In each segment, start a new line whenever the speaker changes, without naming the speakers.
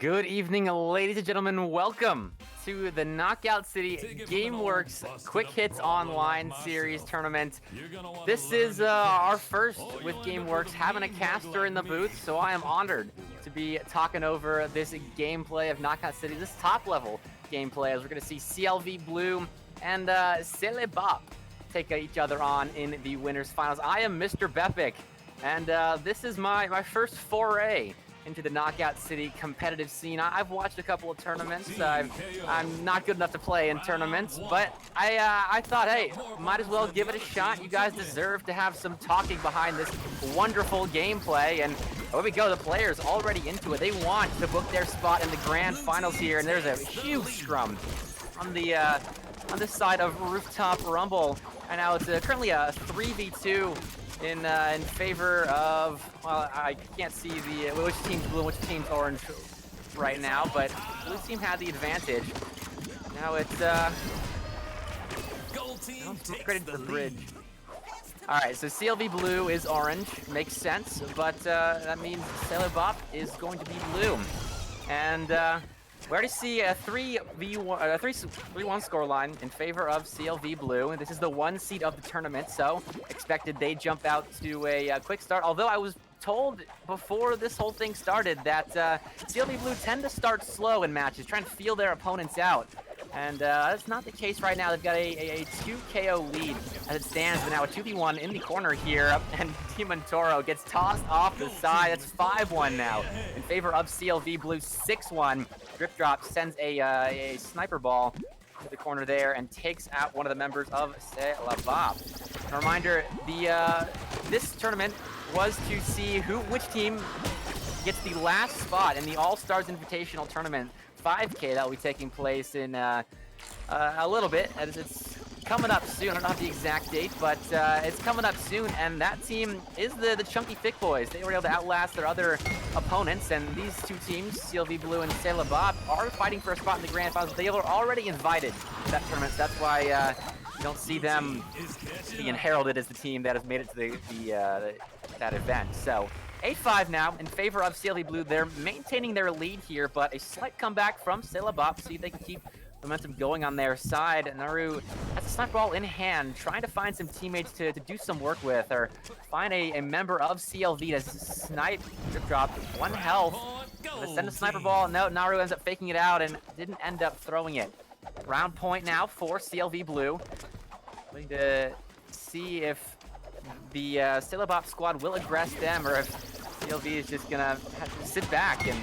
Good evening, ladies and gentlemen. Welcome to the Knockout City GameWorks Quick Hits Online Series Tournament. This is our first with GameWorks having a caster in the booth, so I am honored to be talking over this gameplay of Knockout City, this top-level gameplay, as we're going to see CLV Blue and Celebop take each other on in the winners finals. I am Mr. Bepic, and this is my first foray into the Knockout City competitive scene. I've watched a couple of tournaments. I'm not good enough to play in tournaments, but I thought, hey, might as well give it a shot. You guys deserve to have some talking behind this wonderful gameplay. And here we go, the players already into it. They want to book their spot in the grand finals here, and there's a huge scrum on this side of Rooftop Rumble. And now it's currently a 3v2 in favor of, well, I can't see which team's blue and which team's orange right now, but blue team had the advantage. Now it's created the bridge. All right, so CLV blue is orange, makes sense, but that means Celebop is going to be blue, and we already see a 3-1 scoreline in favor of CLV Blue, and this is the 1 seed of the tournament, so expected they jump out to a quick start. Although I was told before this whole thing started that CLV Blue tend to start slow in matches, trying to feel their opponents out. And that's not the case right now. They've got a 2 KO lead as it stands, but now a 2v1 in the corner here, and Demon Toro gets tossed off the side. That's 5-1 now in favor of CLV Blue. 6-1. Drip Drop sends a sniper ball to the corner there and takes out one of the members of Celebop. A reminder, this tournament was to see which team gets the last spot in the All-Stars Invitational Tournament 5K that will be taking place in a little bit, as it's coming up soon. I don't have the exact date, but it's coming up soon, and that team is the Chunky Thick Boys. They were able to outlast their other opponents, and these two teams, CLV Blue and Celebop, are fighting for a spot in the Grand Finals. They were already invited to that tournament, so that's why you don't see them being heralded as the team that has made it to that event. So 8-5 now in favor of CLV Blue. They're maintaining their lead here, but a slight comeback from Celebop. See if they can keep momentum going on their side. Naru has a sniper ball in hand, trying to find some teammates to do some work with, or find a member of CLV to snipe. Drip Drop, 1 health. Send a sniper ball. No, Naru ends up faking it out and didn't end up throwing it. Round point now for CLV Blue. Waiting to see if the Celebop squad will aggress them, or if CLV is just gonna have to sit back and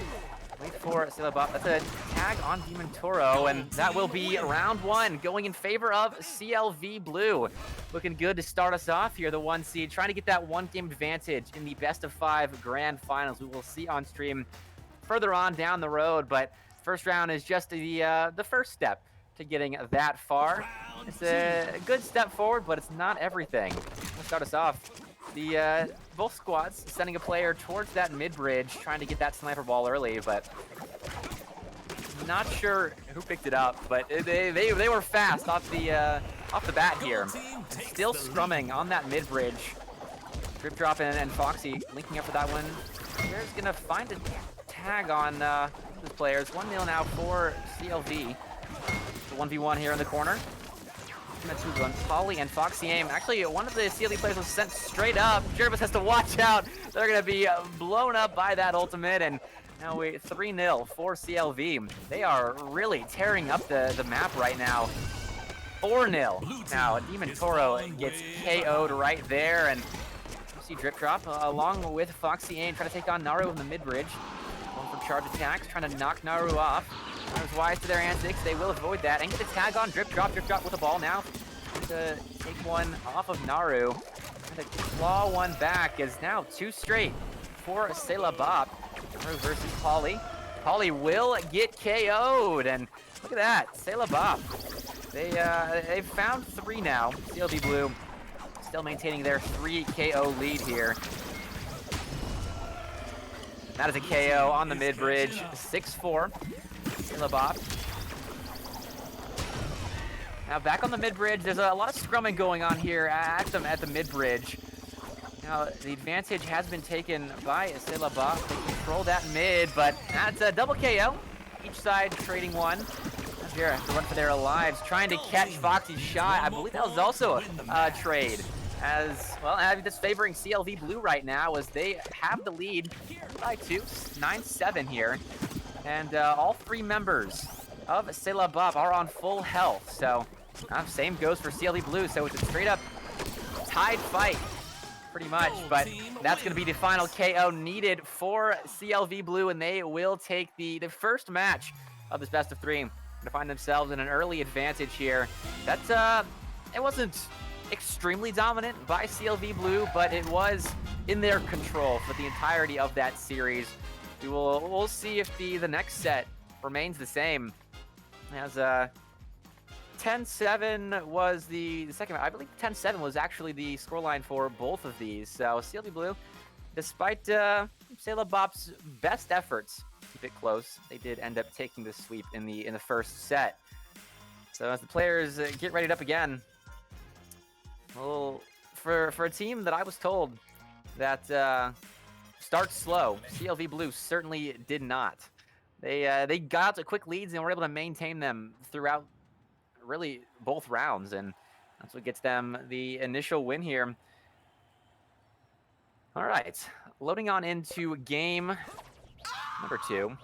wait for Celebop. That's a tag on Demon Toro, and that will be round 1 going in favor of CLV Blue. Looking good to start us off here, the 1 seed, trying to get that 1-game advantage in the best of 5 grand finals. We will see on stream further on down the road, but first round is just the first step to getting that far. It's a good step forward, but it's not everything. Let's start us off. Both squads sending a player towards that mid-bridge, trying to get that sniper ball early, but not sure who picked it up, but they were fast off the bat here. Still scrumming on that mid-bridge. Drip Drop and Foxy linking up for that one. Here's gonna find a tag on the players. 1-0 now for CLV. The 1v1 here in the corner. Polly and Foxy aim. Actually, one of the CLV players was sent straight up. Jervis has to watch out. They're going to be blown up by that ultimate, and now 3-0 for CLV. They are really tearing up the map right now. 4-0. Now, Demon Toro gets KO'd right there, and you see Drip Drop along with Foxy aim trying to take on Naru in the mid-bridge. Going for charge attacks, trying to knock Naru off. Naru's wise to their antics. They will avoid that and get the tag on Drip Drop. Drip Drop with the ball now to take one off of Naru. And to claw one back is now 2 straight for Celebop. Naru versus Polly. Polly will get KO'd, and look at that, Celebop. They've found 3 now. CLV Blue still maintaining their 3 KO lead here. That is a KO on the mid-bridge. 6-4. Celebop. Now back on the mid-bridge, there's a lot of scrumming going on here at the mid-bridge. Now, the advantage has been taken by Sailor Bob. They control that mid, but that's a double KO. Each side trading one. Here, have to run for their lives, trying to catch Foxy's shot. I believe that was also a trade. As, well, that's favoring CLV Blue right now as they have the lead by 2, 9-7 here. And all 3 members of Sailor Bob are on full health. So, same goes for CLV Blue, so it's a straight up tied fight. Pretty much, but that's going to be the final KO needed for CLV Blue, and they will take the first match of this best of 3 to find themselves in an early advantage here. That's it wasn't extremely dominant by CLV Blue, but it was in their control for the entirety of that series. We'll see if the next set remains the same. As 10-7 was the second. I believe 10-7 was actually the scoreline for both of these. So CLV Blue, despite Sailor Bop's best efforts, keep it close, they did end up taking the sweep in the first set. So as the players get readied up again, well, for a team that I was told that starts slow, CLV Blue certainly did not. They got out to quick leads and were able to maintain them throughout really both rounds, and that's what gets them the initial win here. All right, loading on into game number 2.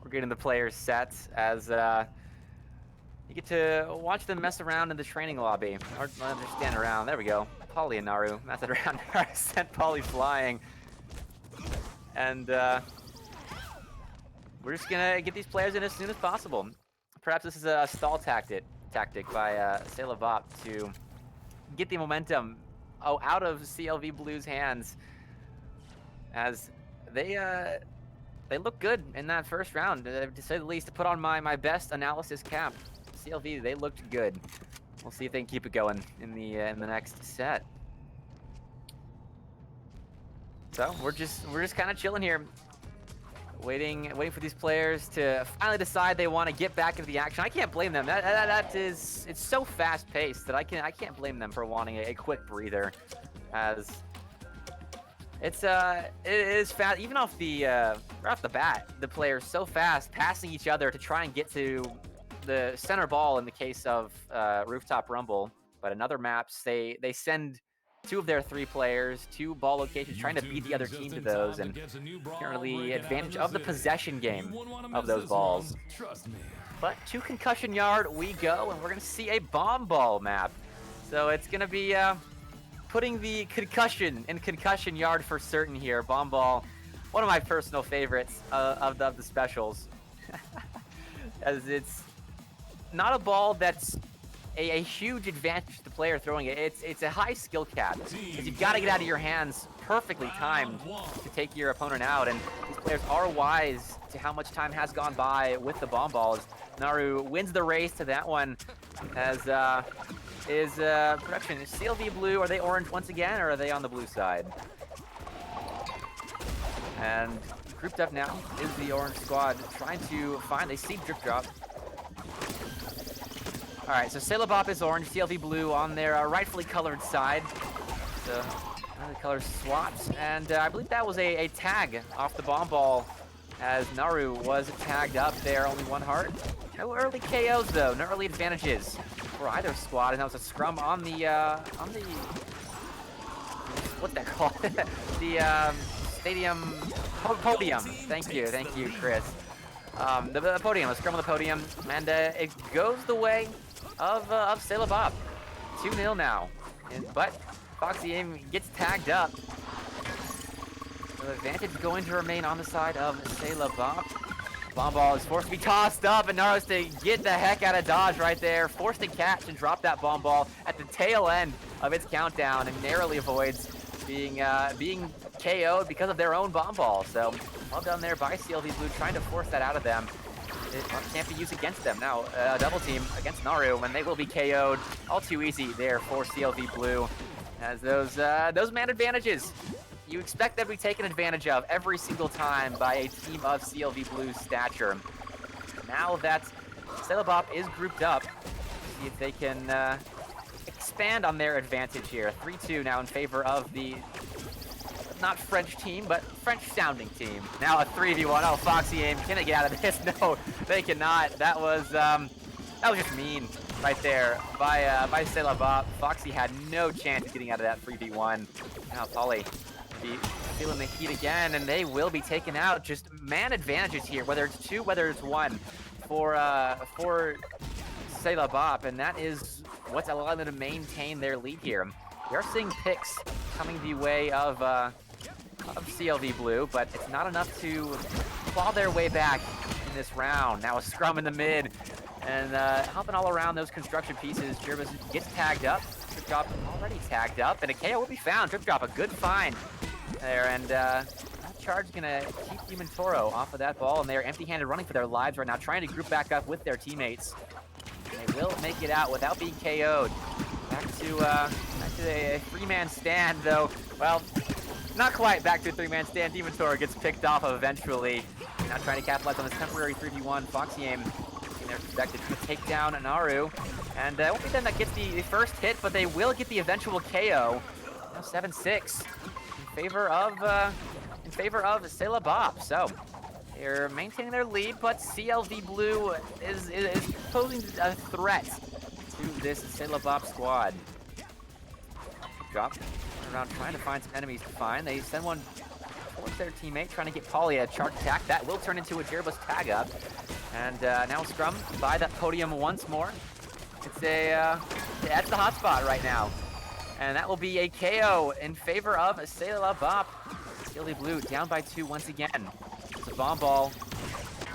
We're getting the players set as you get to watch them mess around in the training lobby, or stand around. There we go. Polly and Naru messing around. Sent Polly flying, and we're just gonna get these players in as soon as possible. Perhaps this is a stall tactic by Sailor Bop to get the momentum out of CLV Blue's hands, as they look good in that first round, to say the least. To put on my best analysis cap, CLV, they looked good. We'll see if they can keep it going in the next set. So we're just kind of chilling here, waiting for these players to finally decide they want to get back into the action. I can't blame them. It's so fast paced that I can't blame them for wanting a quick breather, as it is fast. Even off the right off the bat, the players so fast, passing each other to try and get to the center ball in the case of Rooftop Rumble. But in other maps, they send 2 of their 3 players to ball locations, trying to beat the other team to those, and currently advantage of the possession game of those balls. But to Concussion Yard we go, and we're going to see a bomb ball map. So it's going to be putting the concussion in Concussion Yard for certain here. Bomb ball, one of my personal favorites of the specials, as it's not a ball that's a huge advantage to the player throwing it. It's a high skill cap, because you've got to get out of your hands perfectly timed to take your opponent out, and these players are wise to how much time has gone by with the bomb balls. Naru wins the race to that one, as is production. Is CLV Blue, are they orange once again, or are they on the blue side? And grouped up now is the orange squad, trying to find, they see Drip Drop. All right, so Sailor Bop is orange, CLV Blue on their rightfully colored side. So the colors swapped, and I believe that was a tag off the bomb ball, as Naru was tagged up there, only 1 heart. No early KOs though, no early advantages for either squad, and that was a scrum on the what's that called? The stadium podium. Thank you, Chris. The podium, a scrum on the podium, and it goes the way of Sailor Bop. 2-0 now, but Foxy Aim gets tagged up. The advantage going to remain on the side of Sailor Bop. Bomb ball is forced to be tossed up, and Naros to get the heck out of dodge right there. Forced to catch and drop that bomb ball at the tail end of its countdown, and narrowly avoids being KO'd because of their own bomb ball. So well done there by CLV Blue, trying to force that out of them. It can't be used against them. Now, a double team against Naru, and they will be KO'd. All too easy there for CLV Blue, as those man advantages, you expect them to be taken advantage of every single time by a team of CLV Blue's stature. Now that Sailor Bop is grouped up, see if they can expand on their advantage here. 3-2 now in favor of the not French team, but French-sounding team. Now a 3v1. Oh, Foxy Aim, can they get out of this? No, they cannot. That was just mean right there by C'est La Bop. Foxy had no chance of getting out of that 3v1. Now Polly be feeling the heat again, and they will be taken out. Just man advantages here, whether it's 2, whether it's 1 for C'est La Bop, and that is what's allowing them to maintain their lead here. We are seeing picks coming the way of CLV Blue, but it's not enough to claw their way back in this round. Now a scrum in the mid, and helping all around those construction pieces. Jervis gets tagged up. Drip Drop already tagged up, and a KO will be found. Drip Drop, a good find there, and that charge is gonna keep Demon Toro off of that ball, and they are empty-handed running for their lives right now, trying to group back up with their teammates. They will make it out without being KO'd. Back to a 3-man stand, though. Well, not quite back to a 3-man stand. Demon Toro gets picked off of eventually. Now trying to capitalize on this temporary 3v1. Foxy Aim in their perspective to take down Naru. And it won't be them that gets the first hit, but they will get the eventual KO. Now 7-6 in favor of C'est La Bop. So they're maintaining their lead, but CLV Blue is posing a threat to this C'est La Bop squad. Drop around trying to find some enemies to find. They send one towards their teammate, trying to get Polly a charge attack. That will turn into a Jervis tag up. And now Scrum by that podium once more. That's the hot spot right now. And that will be a KO in favor of C'est La Bop. CLV Blue down by 2 once again. It's a bomb ball.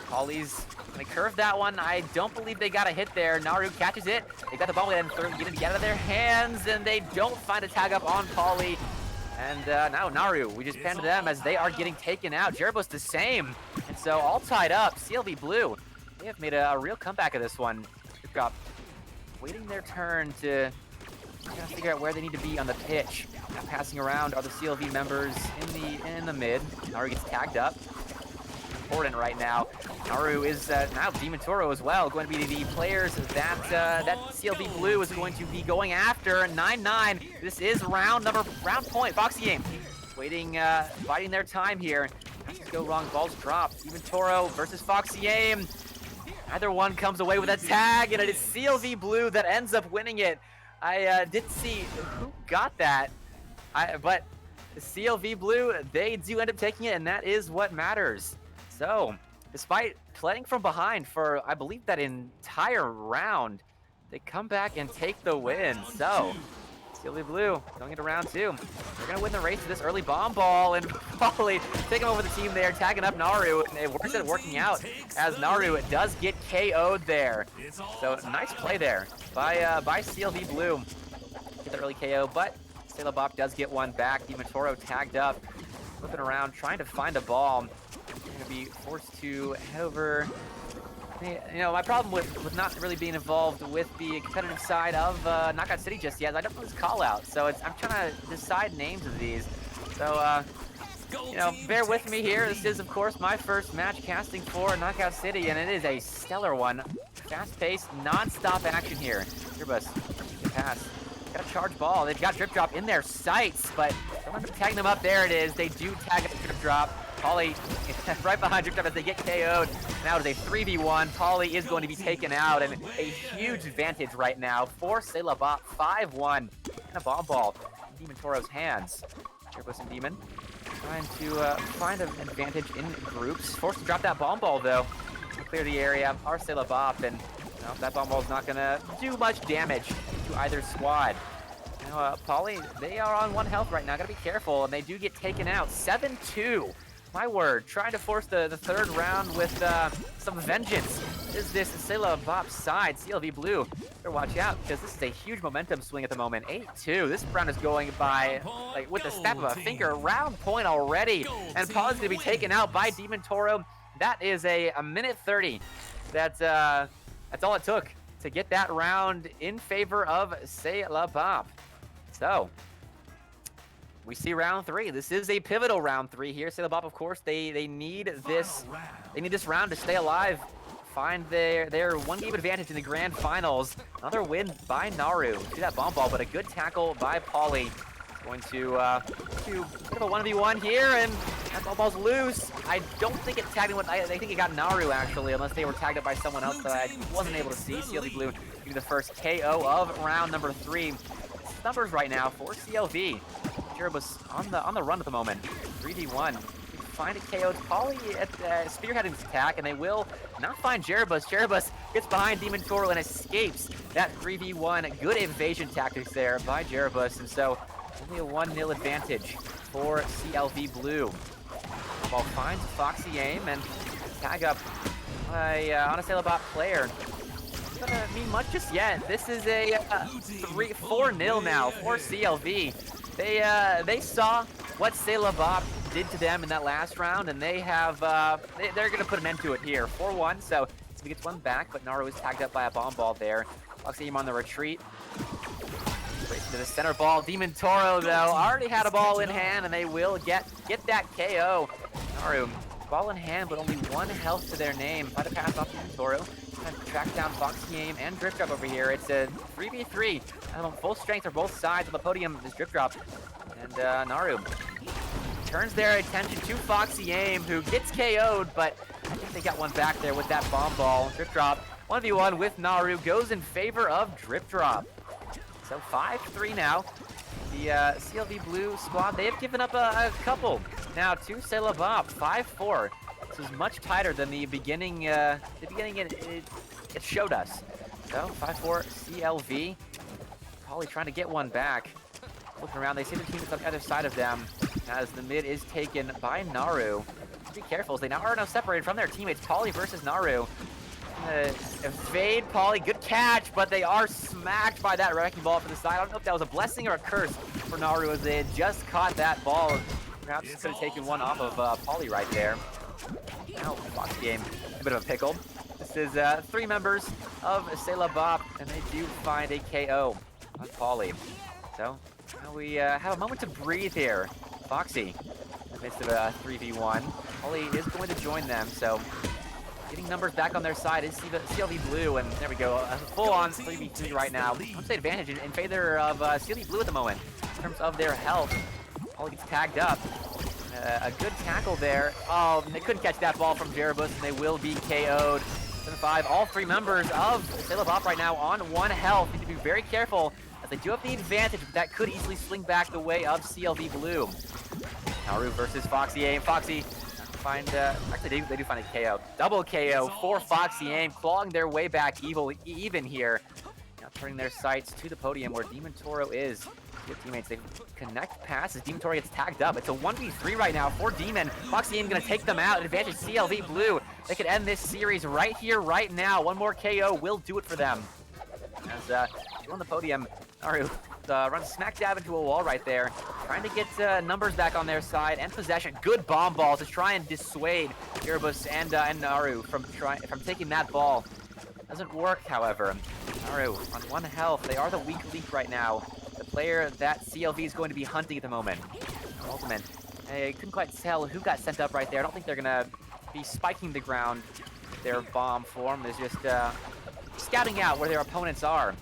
Polly's gonna curve that one. I don't believe they got a hit there. Naru catches it. They got the ball and getting it out of their hands, and they don't find a tag up on Polly. And now Naru, we just panned them as they are getting taken out. Jerbo's the same. And so all tied up. CLV Blue, they have made a real comeback of this one. Drop waiting their turn to figure out where they need to be on the pitch. Now passing around are the CLV members in the mid. Naru gets tagged up. Important right now. Naru is now Demon Toro as well, going to be the players that CLV Blue is going to be going after. 9-9. This is round point. Foxy Aim waiting, biding their time here. Has to go wrong. Balls dropped. Demon Toro versus Foxy Aim. Either one comes away with a tag, and it is CLV Blue that ends up winning it. I didn't see who got that, but CLV Blue, they do end up taking it, and that is what matters. So, despite playing from behind for, I believe, that entire round, they come back and take the win. So, CLV Blue going into round 2. They're going to win the race to this early bomb ball, and Polly taking over the team there, tagging up Naru, and it works out working out as Naru does get KO'd there. So, nice play there by CLV Blue. Get the early KO, but C'est La Bop does get one back. Demon Toro tagged up, flipping around, trying to find a ball. Going to be forced to head over. You know, my problem with not really being involved with the competitive side of Knockout City just yet is I don't know this call out. So I'm trying to decide names of these. So, you know, bear with me here. This is, of course, my first match casting for Knockout City, and it is a stellar one. Fast-paced, non-stop action here. Turbus, good pass. Got a charge ball. They've got Drip Drop in their sights, but don't end up tagging them up. There it is. They do tag up Drip Drop. Polly right behind Drip Drop as they get KO'd. Now it is a 3v1. Polly is going to be taken out, and a huge advantage right now for C'est La Bop. 5-1. And a bomb ball in Demon Toro's hands. Turbus and Demon trying to find an advantage in groups. Forced to drop that bomb ball, though, to clear the area. Are C'est La Bop, and you know, that bomb ball is not going to do much damage to either squad. Now, Polly, they are on 1 health right now. Got to be careful, and they do get taken out. 7-2. My word, trying to force the third round with some vengeance. Is this C'est La Bop side? CLV Blue, better watch out, because this is a huge momentum swing at the moment. 8-2. This round is going by like with the snap of a finger. Round point already, and Polly's going to be taken out by Demon Toro. That is a minute 30. That's all it took to get that round in favor of C'est La Bop. So, we see round 3. This is a pivotal round 3 here. C'est La Bop, of course, they need this round to stay alive find their one-game advantage in the grand finals. Another win by Naru. See that bomb ball, but a good tackle by Pauly. Going to bit of a 1v1 here, and that bomb ball's loose. I don't think it tagged anyone. I think it got Naru, actually, unless they were tagged up by someone else that I wasn't able to see. CLV Blue getting the first KO of round number 3. It's numbers right now for CLV. Jukebox on the run at the moment. 3v1. Find a KO. Pauly at spearheading this attack, and they will not find Jukebox. Jukebox gets behind Demon Toro and escapes that 3v1. Good evasion tactics there by Jukebox, and so only a 1-0 advantage for CLV Blue. Ball finds Foxy aim and tag up on a Sailabot player. Not gonna mean much just yet. This is a 4-0 now for CLV. They saw what Sailabot did to them in that last round, and they have they're gonna put an end to it here. 4-1, so he gets one back, but Naru is tagged up by a bomb ball there. Foxy aim on the retreat. Racing to the center ball. Demon Toro, though, already had a ball in hand, and they will get that KO. Naru, ball in hand, but only 1 health to their name. Try to pass off Demon Toro. Trying to track down Foxy aim and Drip Drop over here. It's a 3v3. Full strength for both sides. On the podium is Drip Drop. And Naru turns their attention to Foxy aim, who gets KO'd, but I think they got one back there with that bomb ball. Drip Drop, 1v1 with Naru, goes in favor of Drip Drop. So 5-3 now. The CLV Blue squad, they have given up a couple now to Sailabot. 5-4. This is much tighter than the beginning. It showed us. So 5-4 CLV. Pauly trying to get one back. Looking around, they see the team that's on the other side of them as the mid is taken by Naru. Be careful, as they now are now separated from their teammates. Pauly versus Naru. Evade Pauly, good catch, but they are smacked by that wrecking ball from the side. I don't know if that was a blessing or a curse for Naru, as they had just caught that ball. Perhaps could have taken one off of Pauly right there. Now, Fox game, a bit of a pickle. This is 3 members of Sailabot, and they do find a KO on Pauly. So, now we have a moment to breathe here. Foxy, in the midst of a 3v1. Pauly is going to join them, so getting numbers back on their side is CLV Blue, and there we go, a full-on 3v3 right now. Home state advantage in favor of CLV Blue at the moment, in terms of their health. Pauly gets tagged up. A good tackle there. Oh, they couldn't catch that ball from Jukebox, and they will be KO'd. 7-5, all 3 members of Sailabot right now on 1 health. Need to be very careful, as they do have the advantage, but that could easily swing back the way of CLV Blue. Naru versus Foxy aim. Foxy find, actually they do find a KO. Double KO for Foxy aim, clawing their way back even here. Now turning their sights to the podium where Demon Toro is. Good teammates, they connect passes. Demon Toro gets tagged up. It's a 1v3 right now for Demon. Foxy aim gonna take them out. Advantage CLV Blue. They could end this series right here, right now. One more KO will do it for them. As on the podium, Naru runs smack dab into a wall right there, trying to get numbers back on their side and possession. Good bomb ball to try and dissuade Jukebox and Naru from taking that ball. Doesn't work, however. Naru on 1 health. They are the weak link right now. The player that CLV is going to be hunting at the moment. Ultimate. I couldn't quite tell who got sent up right there. I don't think they're gonna be spiking the ground. Their bomb form is just scouting out where their opponents are.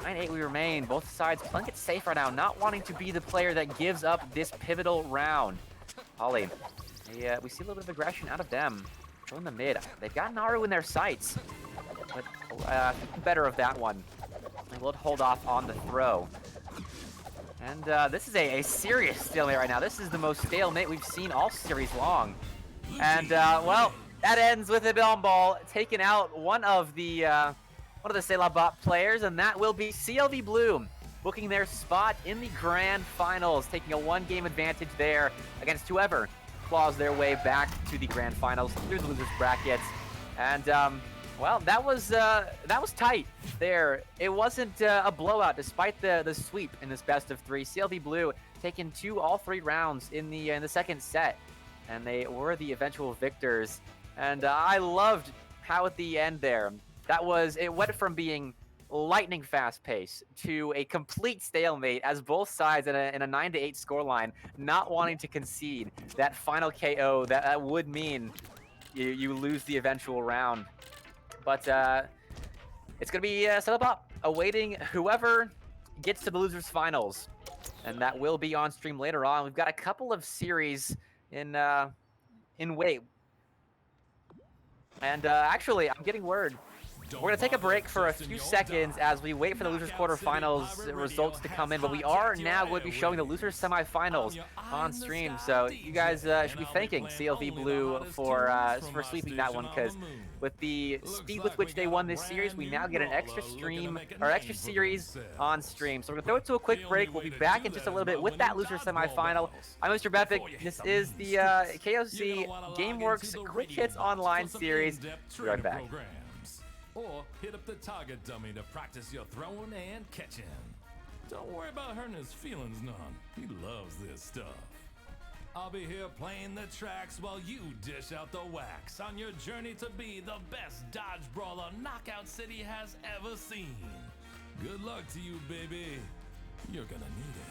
9-8 we remain. Both sides playing it safe right now, not wanting to be the player that gives up this pivotal round. Pauly, we see a little bit of aggression out of them. Showing the mid. They've got Naru in their sights, but thinking better of that one. They will hold off on the throw. And this is a serious stalemate right now. This is the most stalemate we've seen all series long. And well, that ends with a bomb ball taking out one of the Sailabot players, and that will be CLV Blue, booking their spot in the grand finals, taking a 1-game advantage there against whoever claws their way back to the grand finals through the losers brackets. And well, that was tight there. It wasn't a blowout despite the sweep in this best of 3. CLV Blue taking all 3 rounds in the second set, and they were the eventual victors. And I loved how at the end there, it went from being lightning fast pace to a complete stalemate, as both sides in a 9-8 scoreline not wanting to concede that final KO that would mean you lose the eventual round. But it's going to be Sailor Bop awaiting whoever gets to the losers finals. And that will be on stream later on. We've got a couple of series in wait. And actually, I'm getting word. We're going to take a break for a few seconds as we wait for the losers quarterfinals results to come in, but we are now going to be showing the losers semifinals on stream. So you guys should be thanking CLV Blue for sweeping that one, because with the speed with which they won this series, we now get an extra stream or extra series on stream. So we're going to throw it to a quick break. We'll be back in just a little bit with that loser semifinal. I'm Mr. Bepic. This is the KOC GameWorks Quick Hits Online series. Be right back.
Or hit up the target dummy to practice your throwing and catching. Don't worry about hurting his feelings none. He loves this stuff. I'll be here playing the tracks while you dish out the wax on your journey to be the best dodge brawler Knockout City has ever seen. Good luck to you, baby. You're gonna need it.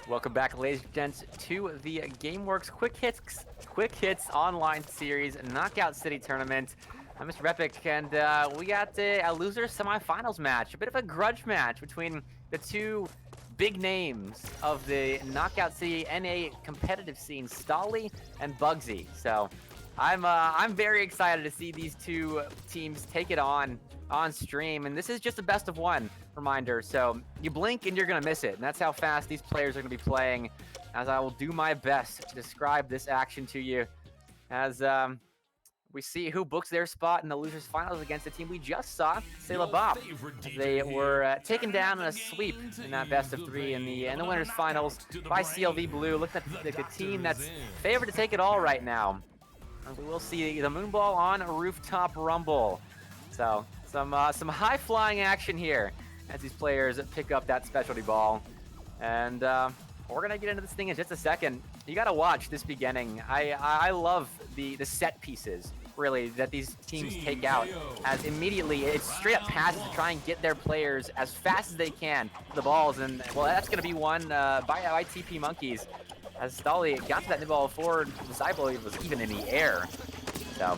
Welcome back, ladies and gents, to the GameWorks Quick Hits Online Series Knockout City Tournament. I'm Mr. Repic, and we got a loser semifinals match, a bit of a grudge match between the two big names of the Knockout City NA competitive scene, Stolly and Bugsy. So I'm very excited to see these two teams take it on stream, and this is just a best of one reminder. So you blink and you're gonna miss it, and that's how fast these players are gonna be playing. As I will do my best to describe this action to you, as we see who books their spot in the losers finals against the team we just saw, Sailor Bob. They were taken down in a sweep in that best of three in the winners finals by CLV Blue. Look at the team that's favored to take it all right now. And we will see the Moonball on Rooftop Rumble. So some high flying action here as these players pick up that specialty ball. And we're gonna get into this thing in just a second. You gotta watch this beginning. I love the set pieces, really, that these teams take out, as immediately it's straight up passes to try and get their players as fast as they can to the balls. And well, that's gonna be won by TP Monkeys, as Stolly got to that mid ball before Zybo was even in the air. So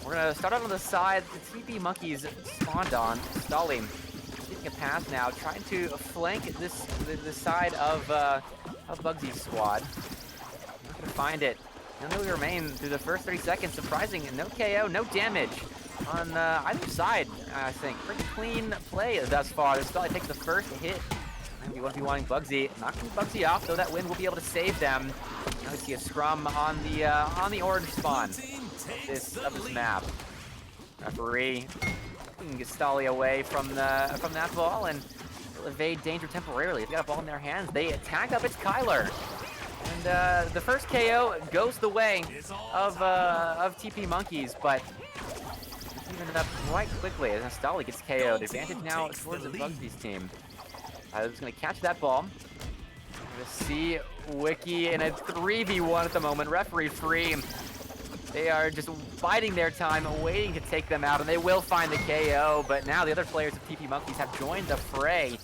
we're gonna start out on the side. The TP Monkeys spawned on Stolly. Taking a pass now, trying to flank the side of Bugsy's squad. Not gonna find it. And then we remain through the first 30 seconds. Surprising, no KO, no damage on either side. I think pretty clean play thus far. Stolly takes the first hit. And we want to be wanting Bugsy, knocking Bugsy off, though that wind will be able to save them. Now we see a scrum on the orange spawn of this map. Referee can get Stolly away from that ball and evade danger temporarily. They've got a ball in their hands. They attack up. It's Kyler, and the first KO goes the way of TP Monkeys, but it's even up quite quickly as Stolly gets KO'd. Advantage now towards the Bugsy's team. Tyler's gonna catch that ball. We're gonna see Wiki in a 3v1 at the moment. Referee free. They are just biding their time, waiting to take them out, and they will find the KO. But now the other players of TP Monkeys have joined the fray.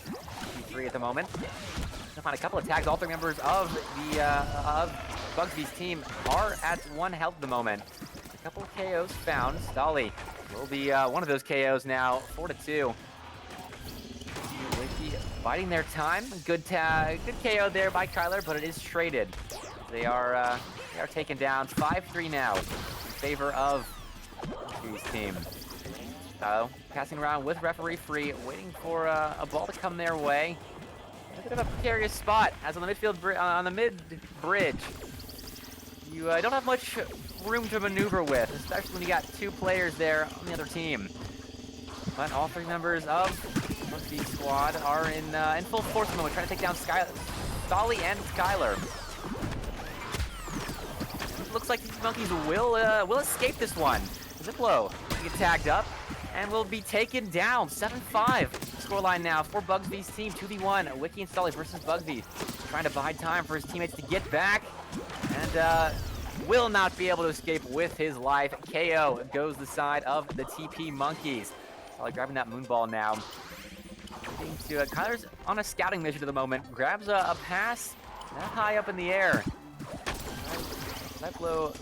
T3 at the moment. Gonna find a couple of tags. All three members of Bugsy's team are at 1 health at the moment. A couple of KOs found. Stolly will be one of those KOs now. 4-2. Wiki biding their time. Good KO there by Kyler, but it is traded. They are taken down. 5-3 now in favor of Bugsy's team. Passing around with referee free, waiting for a ball to come their way. A bit of a precarious spot, as on the midfield on the mid bridge, you don't have much room to maneuver with, especially when you got two players there on the other team. But all three members of Bugsy's squad are in full force at the moment, trying to take down Stolly and Skyler. Looks like these Monkeys will escape this one. Ziplo will get tagged up and will be taken down. 7-5 scoreline now for Bugsy's team. 2v1. Wiki and Stolly versus Bugsy. Trying to buy time for his teammates to get back, and will not be able to escape with his life. KO goes the side of the TP Monkeys. Stolly grabbing that moonball now. Kyler's on a scouting mission at the moment. Grabs a pass that high up in the air. Ziplo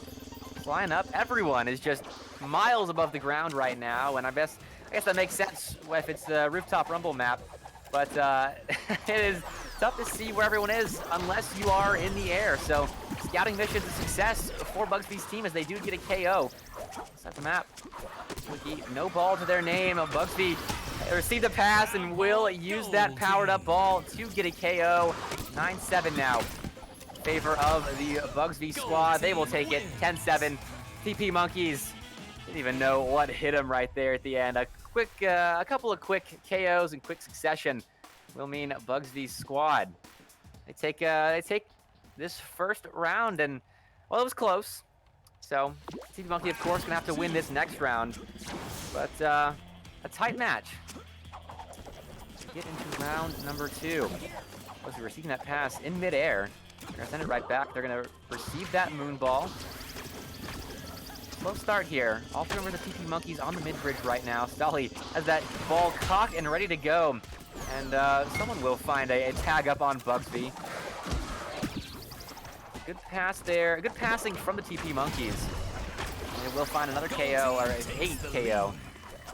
flying up. Everyone is just miles above the ground right now, and I guess that makes sense if it's the Rooftop Rumble map, but it is tough to see where everyone is unless you are in the air. So scouting mission's a success for Bugsy's team as they do get a KO. Set the map. Wiki, no ball to their name. Bugsy received a pass and will use that powered up ball to get a KO. 9-7 now. Favor of the Bugsy squad. They will take it. 10-7. TP Monkeys didn't even know what hit him right there at the end. A couple of quick KOs in quick succession will mean Bugsy's squad. They take this first round, and well, it was close. So TP Monkey, of course, gonna have to win this next round. But a tight match. Get into round number 2. Bugsy receiving that pass in midair. They're gonna send it right back. They're gonna receive that moon ball. Slow start here. All three members of TP Monkeys on the mid-bridge right now. Stolly has that ball cocked and ready to go. And someone will find a tag up on Bugsy. Good pass there. Good passing from the TP Monkeys. And they will find another KO, or 8 KO.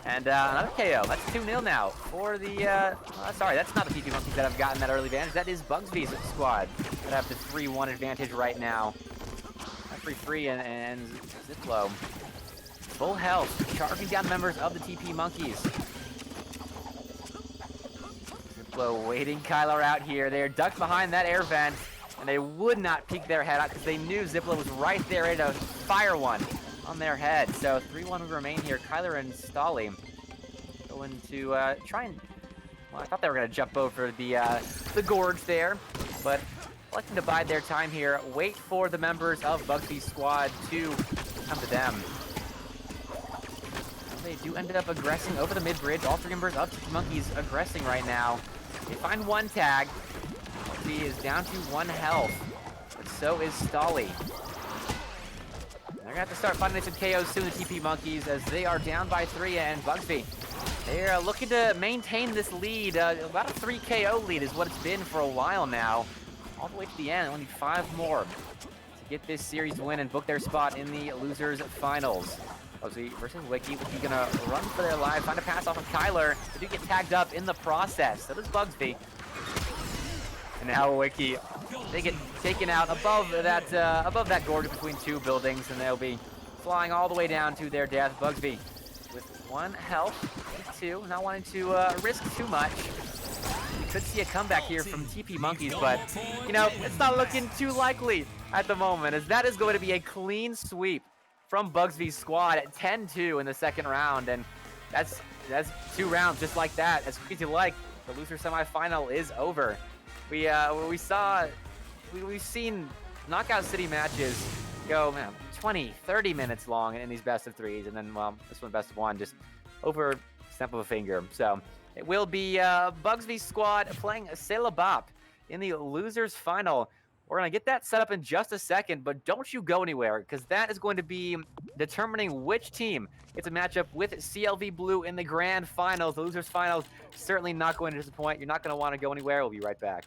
And another KO. That's 2-0 now for the, sorry, that's not the TP Monkeys that have gotten that early advantage. That is Bugsby's squad that have the 3-1 advantage right now. Free and Ziplo. Full health, charging down members of the TP Monkeys. Ziplo waiting Kyler out here. They're ducked behind that air vent, and they would not peek their head out because they knew Ziplo was right there ready to fire one on their head. So 3-1 would remain here. Kyler and Stolly going to try and... Well, I thought they were going to jump over the gorge there, but electing to bide their time here. Wait for the members of Bugsby's squad to come to them. Well, they do end up aggressing over the mid-bridge. All three members of TP Monkeys aggressing right now. They find one tag. Bugsby is down to 1 health, but so is Stolly. They're going to have to start finding some KOs soon, the TP Monkeys, as they are down by 3, and Bugsby, they're looking to maintain this lead. About a 3 KO lead is what it's been for a while now. All the way to the end, only 5 more to get this series win and book their spot in the losers finals. Bugsby versus Wiki. Wiki gonna run for their life, find a pass off of Kyler. They do get tagged up in the process. So does Bugsby. And now Wiki, they get taken out above that gorge between 2 buildings, and they'll be flying all the way down to their death. Bugsby with 1 health, 2, not wanting to risk too much. We could see a comeback here from TP Monkeys, but you know, it's not looking too likely at the moment, as that is going to be a clean sweep from Bugsby's squad at 10-2 in the second round, and that's 2 rounds just like that. As quick as you like, the loser semifinal is over. We've seen Knockout City matches go, man, 20, 30 minutes long in these best of 3s, and then, well, this one best of 1, just over snap of a finger. So it will be Bugsby's squad playing Sailor Bop in the losers final. We're going to get that set up in just a second, but don't you go anywhere, because that is going to be determining which team gets a matchup with CLV Blue in the grand finals. The losers finals certainly not going to disappoint. You're not going to want to go anywhere. We'll be right back.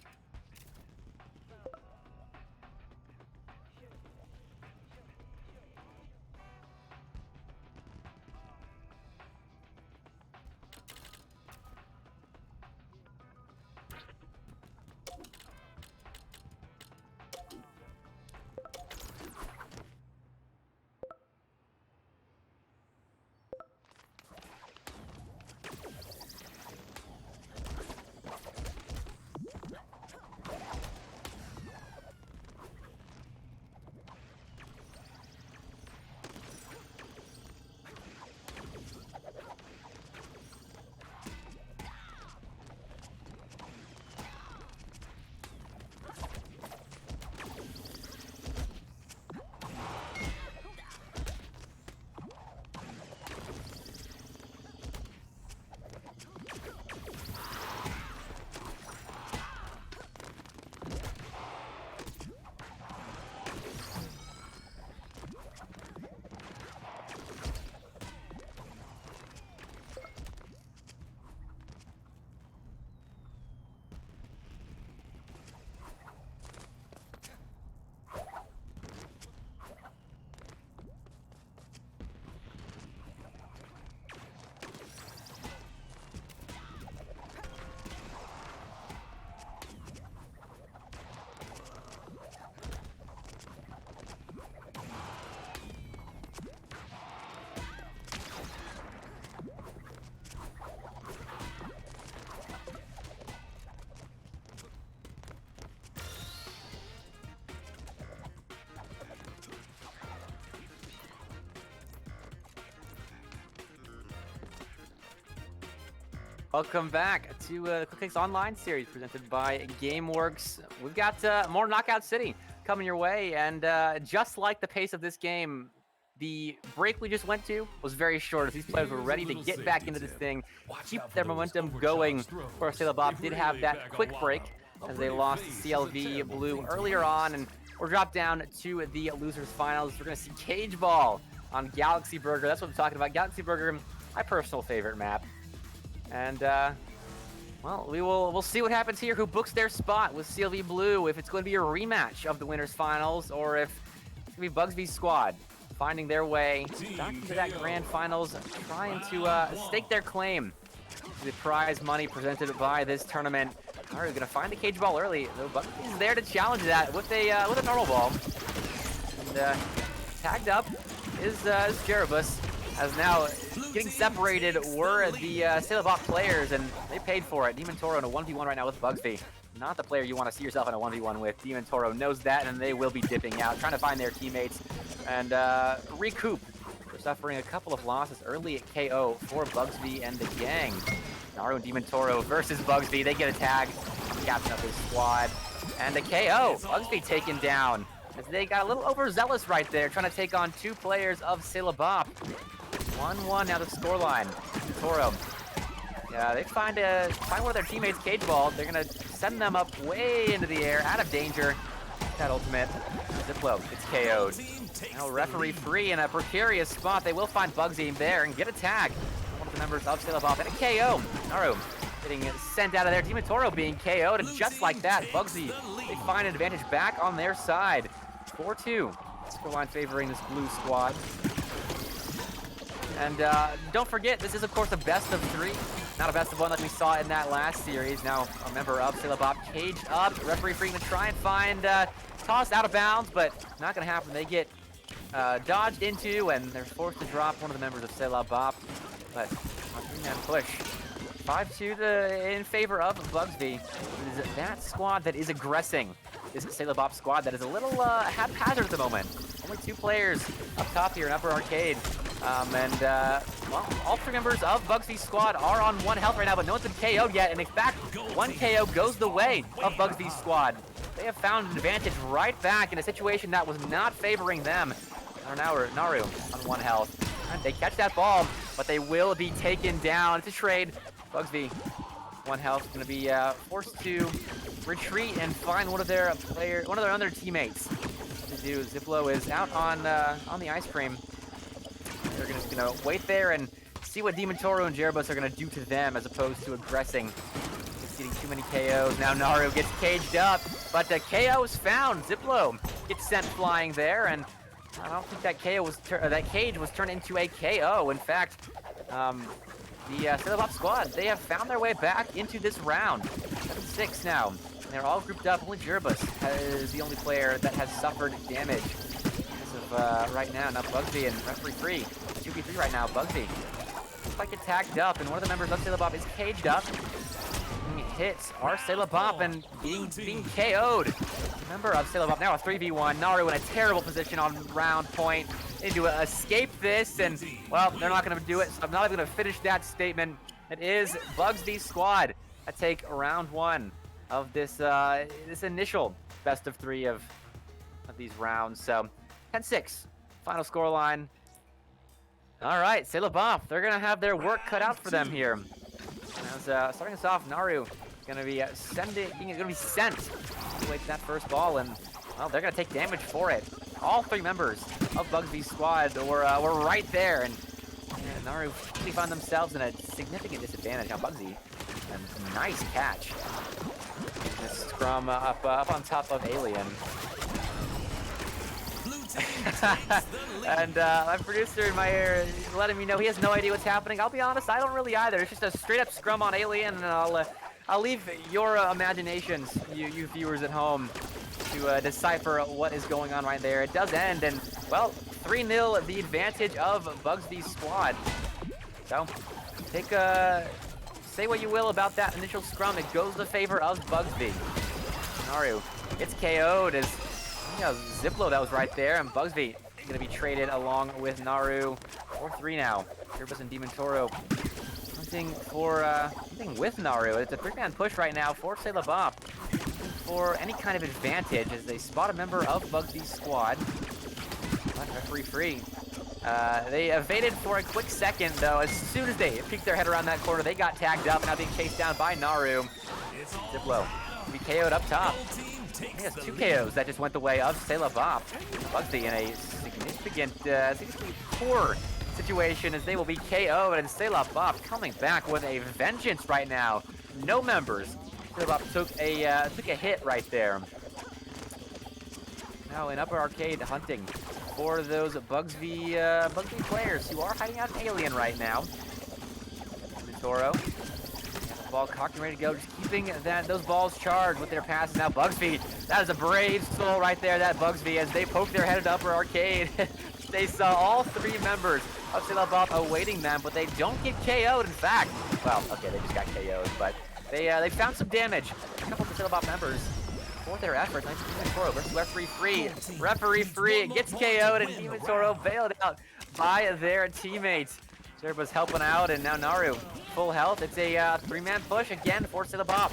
Welcome back to the Quick Hits Online series presented by GameWorks. We've got more Knockout City coming your way, and just like the pace of this game, the break we just went to was very short, as these players were ready to get back into this thing, keep their momentum going. Of course, Sailor Bop did have that quick break as they lost to CLV Blue earlier on, and we're dropped down to the losers finals. We're going to see Cage Ball on Galaxy Burger. That's what I'm talking about. Galaxy Burger, my personal favorite map. And, well, we'll see what happens here, who books their spot with CLV Blue, if it's going to be a rematch of the winners finals, or if it's going to be Bugsby's squad finding their way back into that grand finals, trying to stake their claim to the prize money presented by this tournament. All right, gonna find the cage ball early, though Bugsby's there to challenge that with a normal ball. And tagged up is Jukebox, as now getting separated were the Sailor Bop players, and they paid for it. Demon Toro in a 1v1 right now with Bugsby. Not the player you want to see yourself in a 1v1 with. Demon Toro knows that, and they will be dipping out, trying to find their teammates and recoup for suffering a couple of losses early at KO for Bugsby and the gang. Naru and Demon Toro versus Bugsby. They get a tag, captain of his squad, and a KO. Bugsby taken down, as they got a little overzealous right there, trying to take on two players of Sailor Bop. 1-1 now the scoreline. Toro. Yeah, they find one of their teammates cage ball. They're gonna send them up way into the air, out of danger. That ultimate. Ziplo gets KO'd. Now referee free in a precarious spot. They will find Bugsy there and get a tag. One of the members of Sailor Bop and a KO. Naru getting sent out of there. Demon Toro being KO'd, and just like that, Bugsy, they find an advantage back on their side. 4-2. Scoreline favoring this blue squad. And don't forget, this is of course a best of 3, not a best of 1 like we saw in that last series. Now a member of Sailor Bop caged up, referee free to try and find tossed out of bounds, but not gonna happen. They get dodged into, and they're forced to drop one of the members of Sailor Bop. But a 3-man push. 5-2 in favor of Bugsby. It is that squad that is aggressing. This Sailor Bop squad that is a little haphazard at the moment. Only 2 players up top here in Upper Arcade. Well, all 3 members of Bugsby's squad are on 1 health right now, but no one's been KO'd yet. And in fact, 1 KO goes the way of Bugsby's squad. They have found an advantage right back in a situation that was not favoring them. Naru on 1 health. And they catch that ball, but they will be taken down. It's a trade. Bugsby, 1 health, going to be forced to retreat and find one of their other teammates to do. Ziplo is out on the ice cream. They're just gonna wait there and see what Demon Toro and Jukebox are gonna do to them, as opposed to aggressing. Just getting too many KOs. Now Naru gets caged up, but the KO is found. Ziplo gets sent flying there, and I don't think that cage was turned into a KO. In fact, the Sailor Bop squad, they have found their way back into this round. 7-6 now. And they're all grouped up. Only Jukebox is the only player that has suffered damage. Right now Bugsby and referee free. 2v3 right now. Bugsby looks like it's tagged up, and one of the members of Sailor Bop is caged up. Being hits are Sailor Bop and being KO'd. Member of Sailor Bop now a 3v1. Naru in a terrible position on round point. They need to escape this, and well, they're not going to do it, so I'm not even going to finish that statement. It is Bugsby's squad that take round 1 of this this initial best of 3 of these rounds. So 10-6, final scoreline. All right, Sailor Bop, they're gonna have their work cut out for them here. As starting us off, Naru is gonna be sent away to that first ball, and well, they're gonna take damage for it. All 3 members of Bugsby's squad were right there, and Naru really found themselves in a significant disadvantage. Now Bugsy, a nice catch. This scrum up on top of Alien. And my producer in my ear is letting me know he has no idea what's happening. I'll be honest, I don't really either. It's just a straight up scrum on Alien, and I'll leave your imaginations, you viewers at home, to decipher what is going on right there. It does end, and well, 3-0 the advantage of Bugsby's squad. So say what you will about that initial scrum. It goes in favor of Bugsby. Naru gets KO'd as Ziplo that was right there, and Bugsby going to be traded along with Naru. 4-3 now. Jukebox and Demon Toro hunting with Naru. It's a 3-man push right now for Sailor Bop, for any kind of advantage as they spot a member of Bugsby's squad. Referee free. They evaded for a quick second, though. As soon as they peeked their head around that corner, they got tagged up, now being chased down by Naru. Ziplo to be KO'd up top. I think that's 2 KOs that just went the way of Sailor Bop. Bugsby in a significantly poor situation as they will be KO'd, and Sailor Bop coming back with a vengeance right now. No members. Sailor Bop took a hit right there. Now in Upper Arcade hunting for those Bugsby players who are hiding out an alien right now. Toro. Ball cocked and ready to go, just keeping those balls charged with their passes. Now Bugsby, that is a brave soul right there, that Bugsby, as they poke their head at Upper Arcade. They saw all 3 members of Sailor Bob awaiting them, but they don't get KO'd, in fact. Well, okay, they just got KO'd, but they found some damage. A couple of the Sailor Bob members, for their efforts. Nice Demon Toro versus Referee Free. Referee Free gets KO'd, and Demon Toro bailed out by their teammates. Zerba's helping out, and now Naru, full health. It's a 3-man push again for Sailor Bob.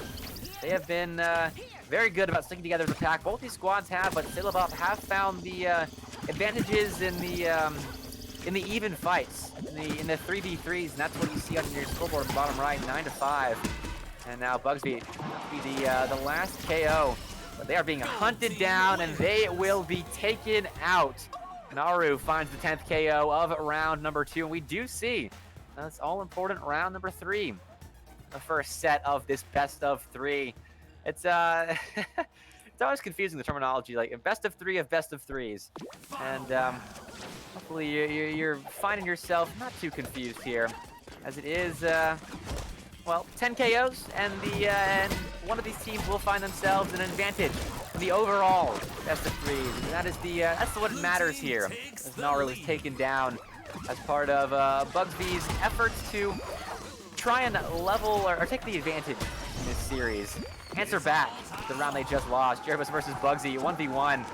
They have been very good about sticking together as a pack. Both these squads have, but Sailor Bob have found the advantages in the even fights, in the 3v3s, and that's what you see on your scoreboard on the bottom right, 9-5. And now Bugsby will be the last KO, but they are being hunted down, and they will be taken out. Naru finds the 10th KO of round number 2, and we do see that's all-important round number 3. The first set of this best of 3. It's it's always confusing, the terminology, like a best of 3 of best of 3s. And hopefully you're finding yourself not too confused here, as it is, well, 10 KOs, and and one of these teams will find themselves in an advantage in the overall best of 3s. And that is that's what matters here, as Naru is taken down as part of Bugsby's efforts to try and level or take the advantage in this series. Answer back the round they just lost. Jervis versus Bugsy, 1v1.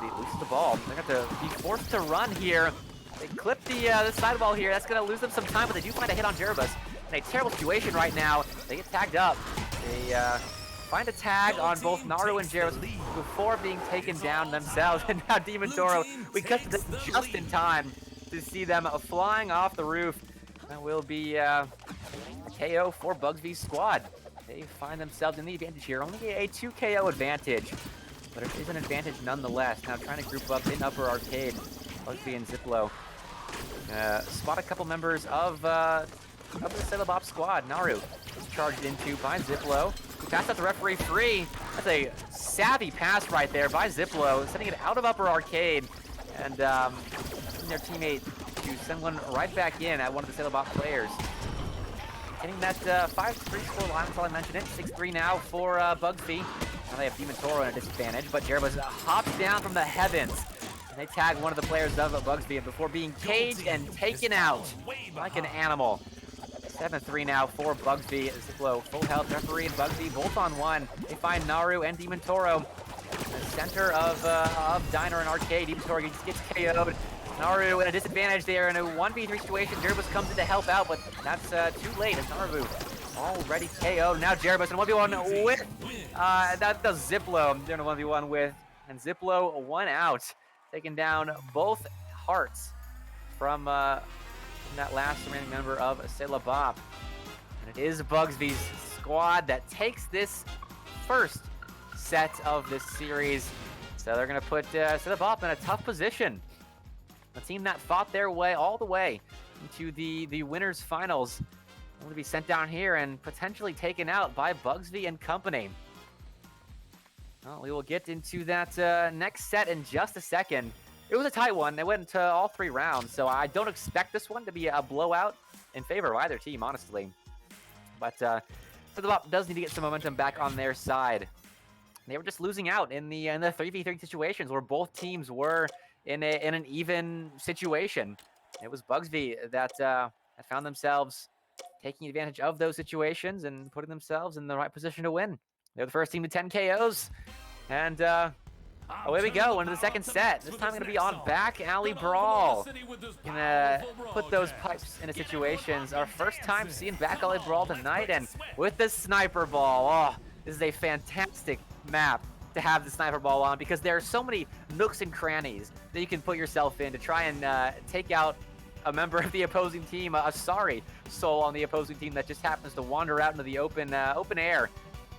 He loses the ball. They're going to be forced to run here. They clip the sidewall here. That's going to lose them some time, but they do find a hit on Jervis. In a terrible situation right now. They get tagged up. They find a tag on both Naru and Jervis before being taken down themselves. And now Demon Toro, we cut to this just in time to see them flying off the roof. That will be a KO for Bugsby's squad. They find themselves in the advantage here. Only a 2 KO advantage, but it is an advantage nonetheless. Now trying to group up in Upper Arcade. Bugsby and Ziplo. Spot a couple members of the Sailor Bob squad. Naru is charged into by Ziplo. He passed out the Referee Free. That's a savvy pass right there by Ziplo, sending it out of Upper Arcade, and their teammate to send one right back in at one of the Sailor Bob players. Hitting that 5-3 score line until I mentioned it. 6-3 now for Bugsby. Now they have Demon Toro in a disadvantage, but Jervis hops down from the heavens. And they tag one of the players of Bugsby before being caged and taken out like an animal. 7-3 now for Bugsby. Ziplo, full health. Referee and Bugsby both on one. They find Naru and Demon Toro. The center of Diner and Arcade. Demon Toro gets KO'd. Naru in a disadvantage there in a 1v3 situation. Jervis comes in to help out, but that's too late as Naru already KO'd. Now Jervis in a 1v1 with, that's the Ziplo doing a 1v1 with, and Ziplo 1 out. Taking down both hearts from that last remaining member of Sailor Bob. And it is Bugsby's squad that takes this first set of this series. So they're going to put Sailor Bob in a tough position. A team that fought their way all the way into the winners finals will be sent down here and potentially taken out by Bugsby and company. Well, we will get into that next set in just a second. It was a tight one. They went into all 3 rounds, so I don't expect this one to be a blowout in favor of either team, honestly. But Sailor Bob does need to get some momentum back on their side. They were just losing out in the 3v3 situations where both teams were in an even situation. It was Bugsby that found themselves taking advantage of those situations and putting themselves in the right position to win. They're the first team to 10 KOs, and away we go into the second set. This time going to be on Back Alley Brawl. Gonna put those pipes into situations. Our first time seeing Back Alley Brawl tonight, and with the sniper ball. Oh, this is a fantastic map to have the sniper ball on, because there are so many nooks and crannies that you can put yourself in to try and take out a member of the opposing team, a sorry soul on the opposing team that just happens to wander out into the open air.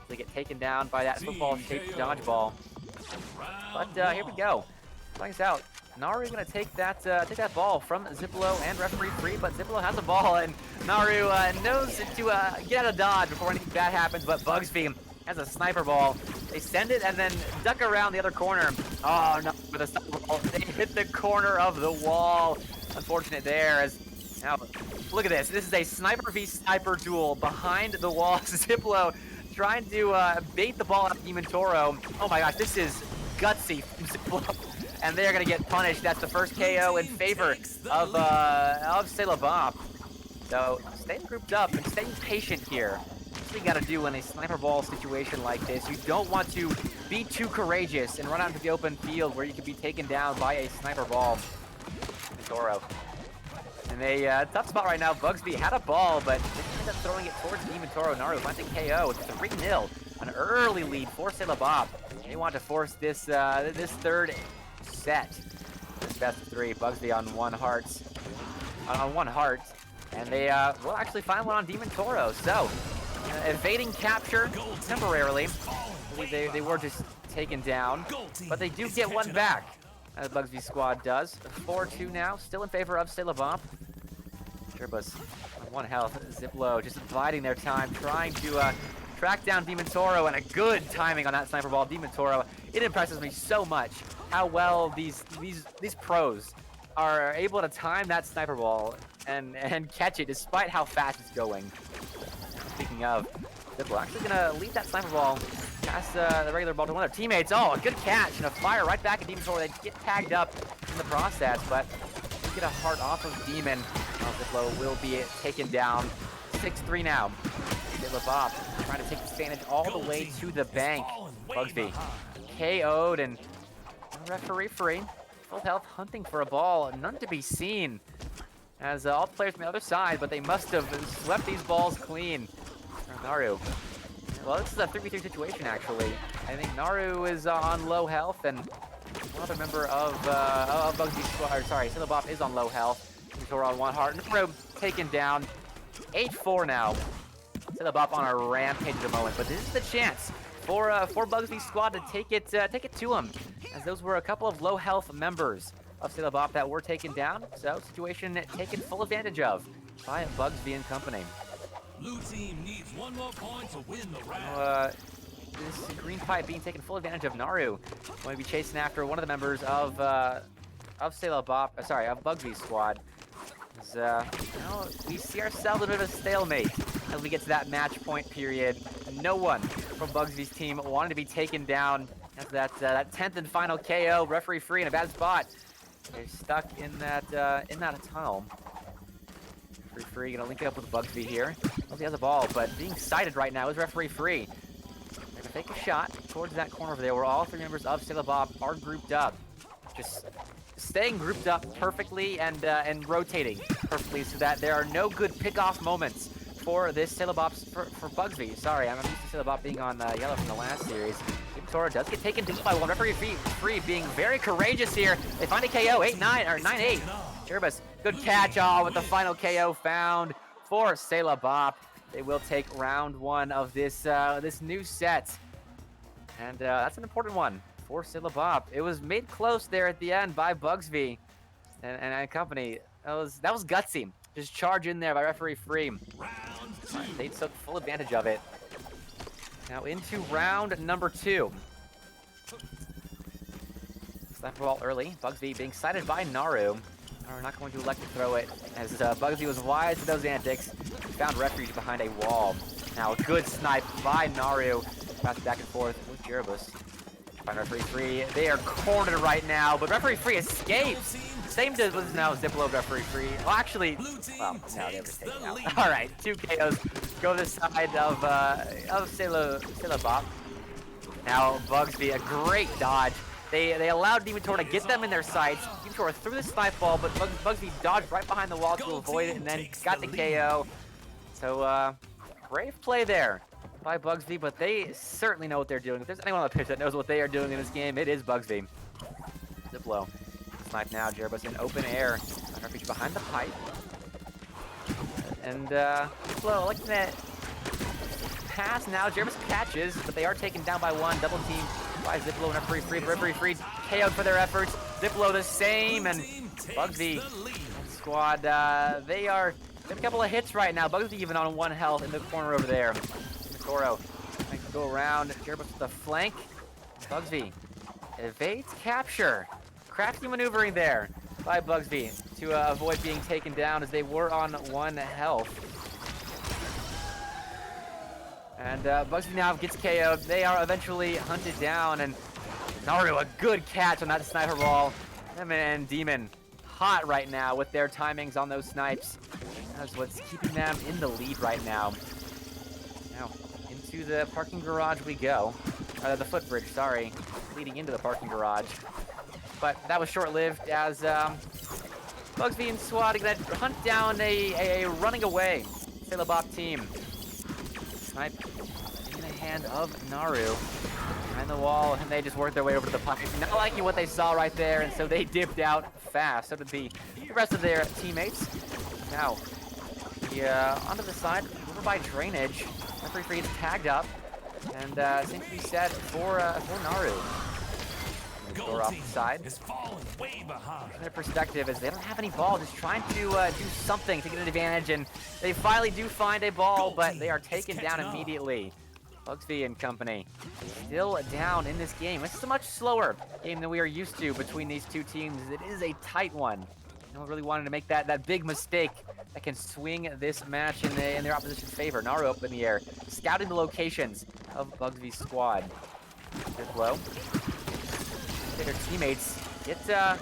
They get taken down by that football-shaped dodgeball. But here we go. Playing this out. Naru going to take that ball from Ziplo and Referee Free, but Ziplo has the ball, and Naru knows to get out of dodge before anything bad happens, but Bugsby has a sniper ball They send it and then duck around the other corner. Oh no, with a sniper ball. They hit the corner of the wall. Unfortunate there. As now, look at this. This is a sniper v sniper duel behind the wall. Ziplo trying to bait the ball out of Demon Toro. Oh my gosh, this is gutsy from Ziplo. And they're gonna get punished. That's the first KO in favor of Celebop. So staying grouped up and staying patient here. That's what you gotta do in a sniper ball situation like this. You don't want to be too courageous and run out into the open field where you could be taken down by a sniper ball. Toro. And a tough spot right now. Bugsby had a ball, but they ended up throwing it towards Demon Toro. Naru finds a KO. It's 3-0. An early lead for Celebop. They want to force this this third set. This best of 3. Bugsby on one heart. On one heart. And they will actually find one on Demon Toro. So, evading capture temporarily. I believe they were just taken down. But they do get one back. As the Bugsby squad does. 4-2 now. Still in favor of Celebop. Turbos on 1 health. Ziplo just biding their time. Trying to track down Demon Toro. And a good timing on that sniper ball. Demon Toro. It impresses me so much how well these pros are able to time that sniper ball and catch it despite how fast it's going. Speaking of, Ziplo actually gonna lead that sniper ball past the regular ball to one of their teammates. Oh, a good catch and a fire right back at Demon Toro. They get tagged up in the process, but they get a heart off of Demon. Oh, Ziplo will be taken down. 6-3 now. Celebop trying to take advantage all the way to the bank. Bugsby KO'd and referee free. Full health, hunting for a ball. None to be seen. As all the players from the other side, but they must have swept these balls clean. Naru. Well, this is a 3v3 situation, actually. I think Naru is on low health, and one other member of Bugsy's squad, sorry, Celebop is on low health. Toro on one heart. Naru taken down. 8-4 now. Celebop on a rampage at the moment, but this is the chance for Bugsy's squad to take it to him, as those were a couple of low health members of Celebop that were taken down. So situation taken full advantage of by Bugsby and company.
Blue team needs 1 more point to win the round.
This green pipe being taken full advantage of. Naru going to be chasing after one of the members of Celebop, of Bugsy's squad. As, we see ourselves in a bit of a stalemate as we get to that match point period. No one from Bugsy's team wanted to be taken down. As that 10th and final KO, referee free in a bad spot. They're stuck in that tunnel. Referee free gonna link it up with Bugsby here. Bugsby has the ball, but being sighted right now is referee free. They're gonna take a shot towards that corner over there where all 3 members of Celebop are grouped up. Just staying grouped up perfectly and rotating perfectly so that there are no good pick-off moments for this Celebop, for Bugsby. Sorry, I'm used to Celebop being on yellow from the last series. Toro does get taken down by one. Referee free being very courageous here. They find a KO, 8-9, or 9-8. Turbos, good catch all with the final KO found for Celebop. They will take round 1 of this this new set. And that's an important one for Celebop. It was made close there at the end by Bugsby and company. That was gutsy. Just charge in there by referee free. They took full advantage of it. Now into round number 2. Sniper ball early. Bugsby being sighted by Naru. Naru not going to elect to throw it, as Bugsby was wise to those antics. Found refuge behind a wall. Now a good snipe by Naru. Pass back and forth with Jerobus. Find referee free. They are cornered right now, but referee free escapes. Same as now Ziplo referee free. Well, actually, well, no, they were taken out. All right, 2 KOs go to the side of Celebop. Now Bugsby, a great dodge. They allowed Demon Toro to get them in their sights. Demon Toro threw the snipe ball, but Bugsby dodged right behind the wall to avoid it and then got the KO. So, brave play there by Bugsby, but they certainly know what they're doing. If there's anyone on the pitch that knows what they are doing in this game, it is Bugsby. Ziplo. Snipe now, Jerobus in open air. Refuge behind the pipe. And Ziplo looking at pass now. Jerobus catches, but they are taken down by 1. Double team by Ziplo and referee free. Referee free KO'd for their efforts. Ziplo the same, and Bugsby squad, they have a couple of hits right now. Bugsby even on 1 health in the corner over there. Toro go around. Jukebox with the flank. Bugsby evades capture. Crafty maneuvering there by Bugsby to avoid being taken down as they were on 1 health. And Bugsby now gets KO'd. They are eventually hunted down, and Naru, a good catch on that sniper ball. Him and Demon hot right now with their timings on those snipes. That's what's keeping them in the lead right now. Now, into the parking garage we go. The footbridge, sorry, leading into the parking garage. But that was short-lived as Bugsby and SWAT are gonna hunt down a running away Sailor Bop team. Snipe in the hand of Naru. Behind the wall, and they just worked their way over to the pipe. Not liking what they saw right there, and so they dipped out fast. So did the rest of their teammates. Now, onto the side, over by drainage. Referee Free gets tagged up, and seems to be set for Naru. Door off the side. From their perspective is they don't have any ball, just trying to do something to get an advantage, and they finally do find a ball, but they are taken down immediately. Bugsby and company still down in this game. This is a much slower game than we are used to between these two teams. It is a tight one. No one really wanted to make that big mistake that can swing this match in their opposition's favor. Naru up in the air, scouting the locations of Bugsby's squad. Good blow. Their teammates get a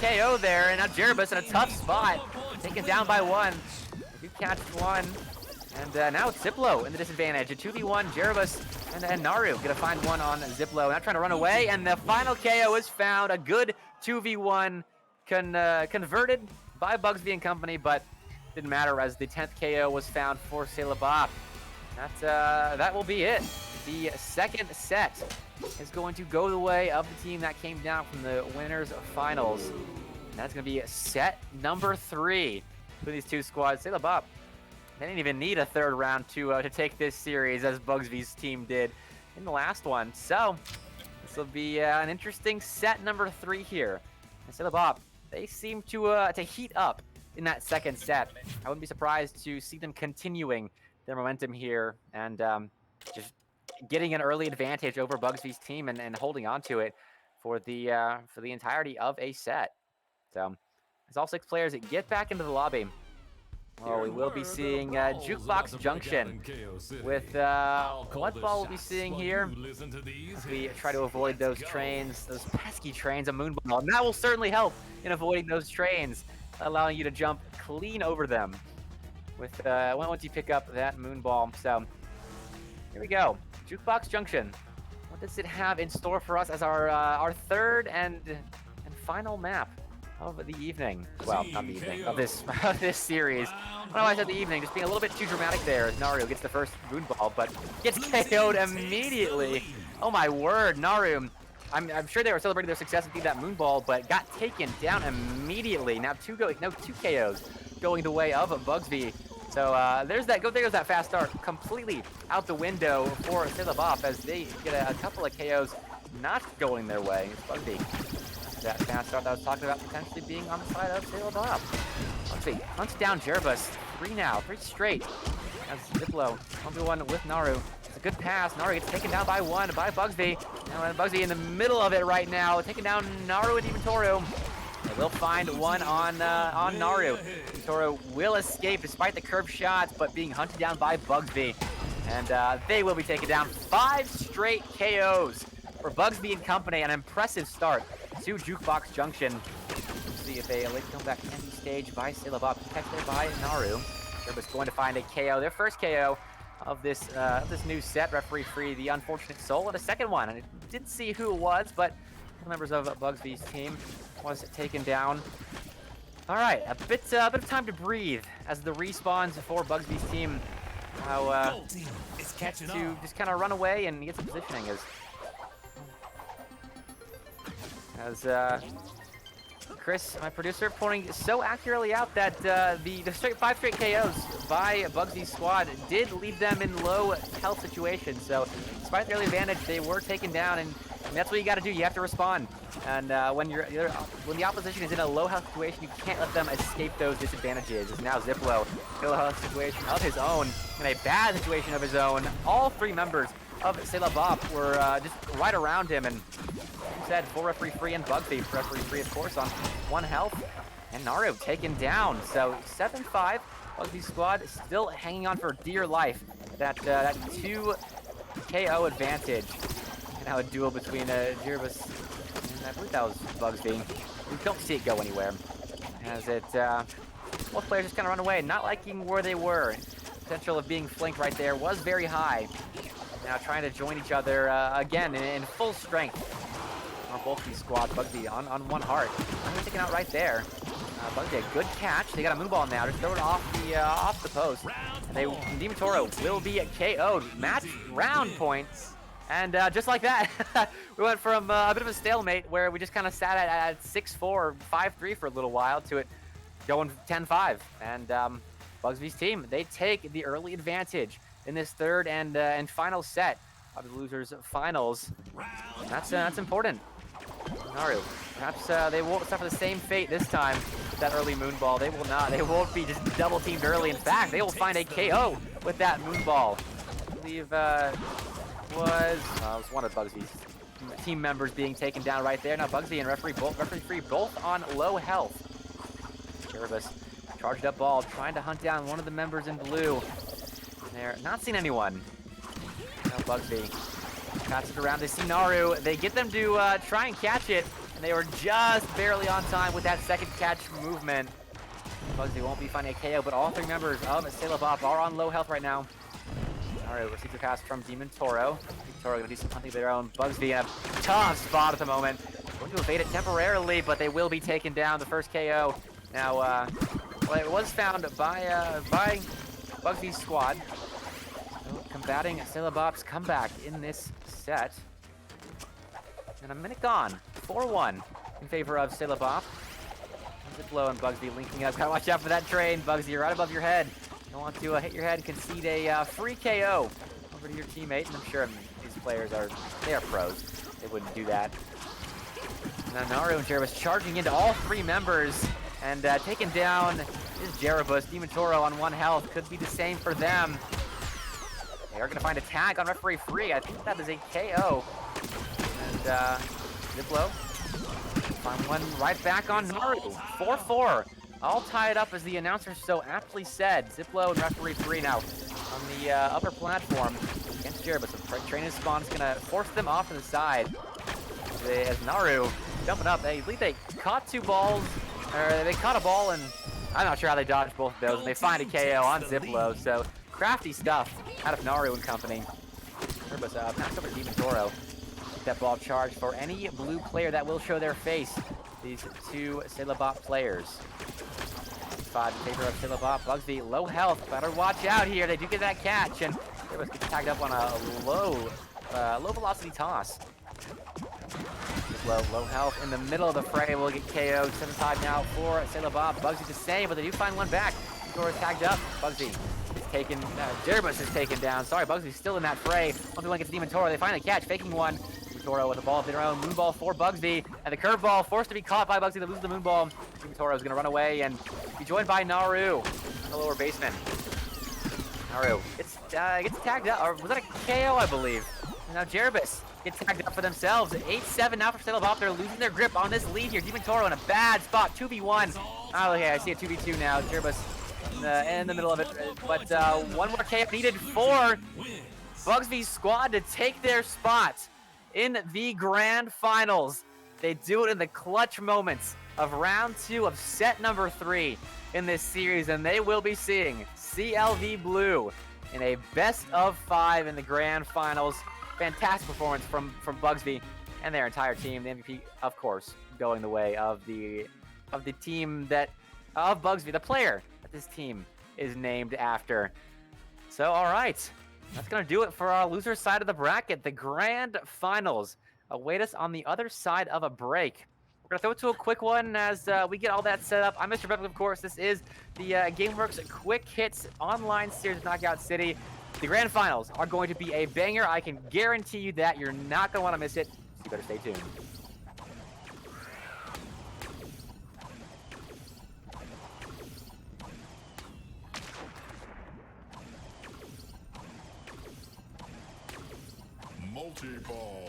KO there, and now Jukebox in a tough spot, taken down by 1. They do catch 1. And now it's Ziplo in the disadvantage. A 2v1, Jukebox and Naru gonna find 1 on Ziplo. Now trying to run away, and the final KO is found. A good 2v1 converted by Bugsby and company, but didn't matter as the 10th KO was found for Sailor Bop. That will be it. The second set is going to go the way of the team that came down from the winners finals. And that's gonna be set number 3 for these two squads. Sailor Bop, they didn't even need a 3rd round to take this series as Bugsby's team did in the last one. So this will be an interesting set number 3 here. And Sailor Bop, they seem to heat up in that second set. I wouldn't be surprised to see them continuing their momentum here and just getting an early advantage over Bugsby's team and holding on to it for the entirety of a set. So as all 6 players get back into the lobby. Oh, we will be seeing Jukebox Junction with what ball we'll be seeing here. We try to avoid those trains, those pesky trains, a moonball. And that will certainly help in avoiding those trains, allowing you to jump clean over them with once you pick up that moonball. So here we go, Jukebox Junction. What does it have in store for us as our 3rd and final map of the evening? Well, not the evening, of this series. I don't know why I said the evening, just being a little bit too dramatic there as Naru gets the first moonball, but gets KO'd immediately. Oh my word, Naru. I'm sure they were celebrating their success with that moonball, but got taken down immediately. Now 2 KOs going the way of Bugsby. So there's that. There goes that fast start completely out the window for Sailor Bop as they get a couple of KOs not going their way. It's Bugsby. That fast start that I was talking about potentially being on the side of Sailor Bop. Bugsby hunts down Jukebox. 3 now, 3 straight. As Ziplo 1v1 with Naru. It's a good pass. Naru gets taken down by 1 by Bugsby. And Bugsby in the middle of it right now, taking down Naru and even Toru. They will find 1 on Naru. Toru will escape despite the curved shots, but being hunted down by Bugsby. And they will be taken down. 5 straight KOs for Bugsby and company. An impressive start to Jukebox Junction. Let's see if a late comeback can be staged by Sailor Bop. Catch there by Naru. Jukebox going to find a KO. Their first KO of this new set. Referee Free, the unfortunate soul, and a second one. And I didn't see who it was, but members of Bugsby's team was taken down. All right, a bit of time to breathe as the respawns for Bugsby's team now gets to just kind of run away and get some positioning as Chris, my producer, pointing so accurately out that the 5 straight KOs by Bugsy's squad did leave them in low health situations. So despite the early advantage, they were taken down, and that's what you got to do. You have to respond. And when the opposition is in a low health situation, you can't let them escape those disadvantages. As now Ziplo, in a low health situation of his own, in a bad situation of his own. All 3 members of Sailor Bob were just right around him, and instead, full referee free and Bugsy. Referee free, of course, on 1 health. And Naru taken down. So 7-5. Bugsy's squad still hanging on for dear life. That 2 KO advantage. And now a duel between Jiribus and I believe that was Bugsy. We don't see it go anywhere. As it, both players just kind of run away, not liking where they were. Potential of being flanked right there was very high. Now trying to join each other again in full strength. On both these squads, Bugsy on 1 heart. I'm taken out right there. Bugsy, a good catch. They got a moon ball now. Just throw it off the post. And Demon Toro will be KO'd. Match round points. And just like that, we went from a bit of a stalemate where we just kind of sat at 6-4, 5-3 for a little while to it going 10-5. And Bugsy's team, they take the early advantage in this third and final set of the losers finals. That's important. Naru, perhaps they won't suffer the same fate this time. That early moon ball, they will not. They won't be just double teamed early. In fact, they will find a KO with that moon ball. I believe was one of Bugsy's team members being taken down right there. Now Bugsy and referee free both on low health. Jiribus, charged up ball, trying to hunt down one of the members in blue. They're not seeing anyone. Now Bugsy passes it around. They see Naru. They get them to try and catch it, and they were just barely on time with that second catch movement. Bugsy won't be finding a KO, but all 3 members of Sailor Bob are on low health right now. Naru receives a pass from Demon Toro. Demon Toro gonna do some hunting of their own. Bugsy in a tough spot at the moment. Going to evade it temporarily, but they will be taken down. The first KO. Now, well, it was found by Bugsy's squad. So, combating Sailor Bob's comeback in this set. And a minute gone. 4-1 in favor of Sailor Bob. Ziplo and Bugsy linking up. Gotta watch out for that train. Bugsy, you're right above your head. You don't want to hit your head and concede a free KO over to your teammate. And I'm sure these players are pros. They wouldn't do that. Now Naru and Jiribus charging into all 3 members and taking down is Jiribus. Demon Toro on 1 health. Could be the same for them. They are going to find a tag on referee free. I think that is a KO. And Ziplo find one right back on Naru. 4-4. All tied up as the announcer so aptly said. Ziplo and referee free now on the upper platform against Jiribus. The training spawn is going to force them off to the side. As Naru jumping up. They caught 2 balls. Or they caught a ball, and I'm not sure how they dodged both of those. And they find a KO on Ziplo. So crafty stuff out of Naru and company. Jiribus pass over to Demon Toro. That ball charged for any blue player that will show their face. These 2 Sailor Bop players. 5 in favor of Sailor Bop. Bugsy, low health. Better watch out here. They do get that catch, and Jiribus gets tagged up on a low velocity toss. Low health in the middle of the fray will get KO'd. 7-5 now for Sailor Bob. Bugsy the same, but they do find one back. Toro is tagged up. Bugsy is taken. Jiribus is taken down. Sorry, Bugsy's still in that fray. 1v1 gets Demon Toro. They finally catch, faking one. Demon Toro with a ball of their own. Moonball for Bugsy. And the curveball forced to be caught by Bugsy to lose the moonball. Demon Toro is going to run away and be joined by Naru in the lower basement. Naru gets tagged up. Or was that a KO, I believe? And now Jiribus get tagged up for themselves. 8-7 now for Sailor Bob. They're losing their grip on this lead here. Demon Toro in a bad spot. 2v1. Oh, okay, I see a 2v2 now. Jiribus in the middle of it. But 1 more KO needed for Bugsy's squad to take their spot in the grand finals. They do it in the clutch moments of round 2 of set number 3 in this series. And they will be seeing CLV Blue in a best of 5 in the grand finals. Fantastic performance from Bugsy and their entire team. The MVP, of course, going the way of the team of Bugsy, the player that this team is named after. So, all right, that's gonna do it for our loser side of the bracket. The grand finals await us on the other side of a break. We're gonna throw it to a quick one as we get all that set up. I'm Mr. Beck, of course. This is the GameWorks Quick Hits online series of Knockout City. The grand finals are going to be a banger. I can guarantee you that. You're not going to want to miss it. So you better stay tuned.
multi-ball.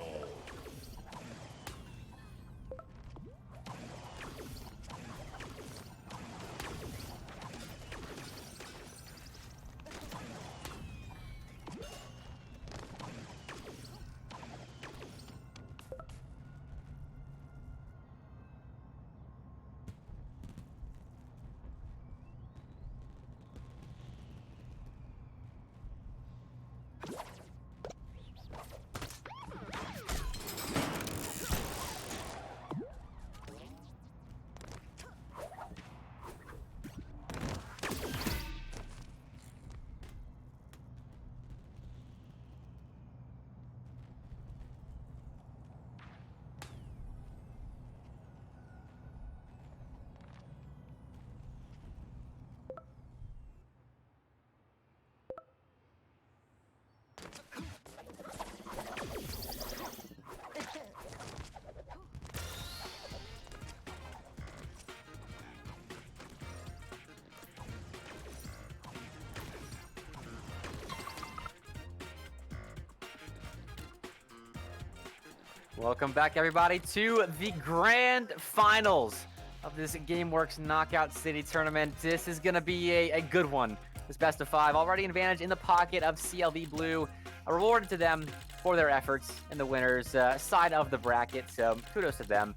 Welcome back, everybody, to the grand finals of this GameWorks Knockout City tournament. This is going to be a good one. This best of 5 already an advantage in the pocket of CLV Blue. A reward to them for their efforts in the winners' side of the bracket, so kudos to them.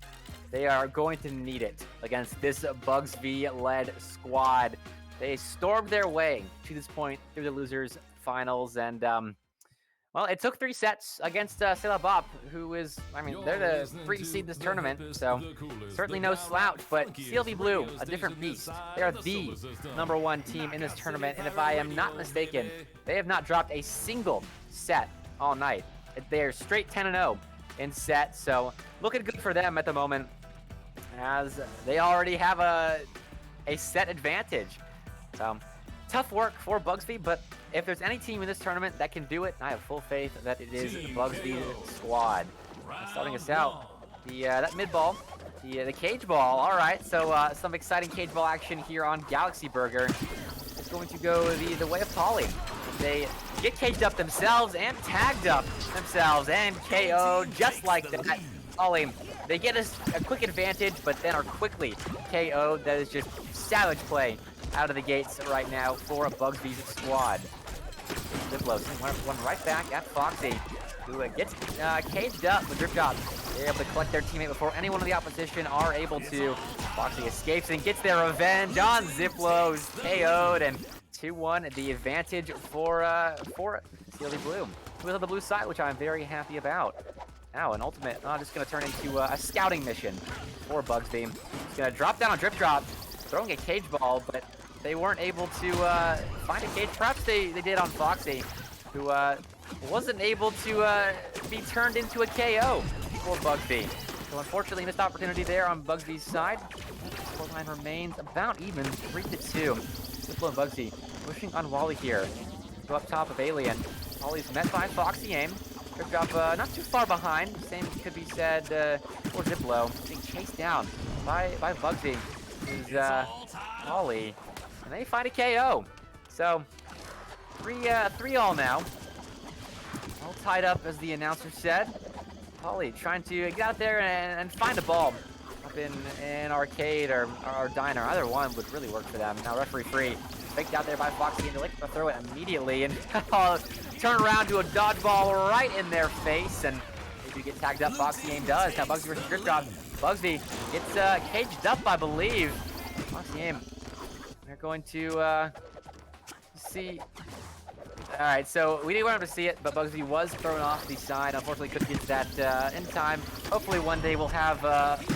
They are going to need it against this Bugs V-led squad. They stormed their way to this point through the losers' finals, and well, it took 3 sets against Sailor Bop, who is, I mean, they're the 3 seed this tournament, so certainly no slouch, but CLV Blue, a different beast. They are the #1 team in this tournament, and if I am not mistaken, they have not dropped a single set all night. They're straight 10-0 in sets, so looking good for them at the moment, as they already have a set advantage. So tough work for Bugsby, but if there's any team in this tournament that can do it, I have full faith that it is the Bugsby squad. Starting us out, that mid ball, the cage ball. All right, so some exciting cage ball action here on Galaxy Burger. It's going to go the way of Polly. They get caged up themselves and tagged up themselves and KO'd just like that. Polly, they get a quick advantage, but then are quickly KO'd. That is just savage play out of the gates right now for a Bugsby's squad. Diplo one right back at Foxy, who gets caged up with Drip Drop. They're able to collect their teammate before anyone of the opposition are able to. Foxy escapes and gets their revenge on Ziplo, who's KO'd, and 2-1 the advantage for CLV Blue. With on the blue side, which I'm very happy about. Now an ultimate, just going to turn into a scouting mission for Bugsby. He's going to drop down on Drip Drop, throwing a cage ball, but they weren't able to find a cage. Perhaps they did on Foxy, who wasn't able to be turned into a KO for Bugsby. So unfortunately, missed opportunity there on Bugsby's side. Scoreline remains about even, 3-2. Ziplo and Bugsby pushing on Wally here. Go up top of Alien. Wally's met by Foxy aim. Drip Drop not too far behind. Same could be said for Ziplo. Being chased down by Bugsby. Who's Wally. And they find a KO. So 3-all now. All tied up, as the announcer said. Polly trying to get out there and find a ball up in an arcade or diner. Either one would really work for them. Now referee free. Faked out there by Foxy, and they like to throw it immediately. And turn around to a dodgeball right in their face. And they do get tagged up. Foxy aim does. Now Bugsby versus Drip Drop. Bugsby gets caged up, I believe. Foxy aim. They're going to see. All right, so we didn't want him to see it, but Bugsby was thrown off the side. Unfortunately, couldn't get that in time. Hopefully, one day we'll have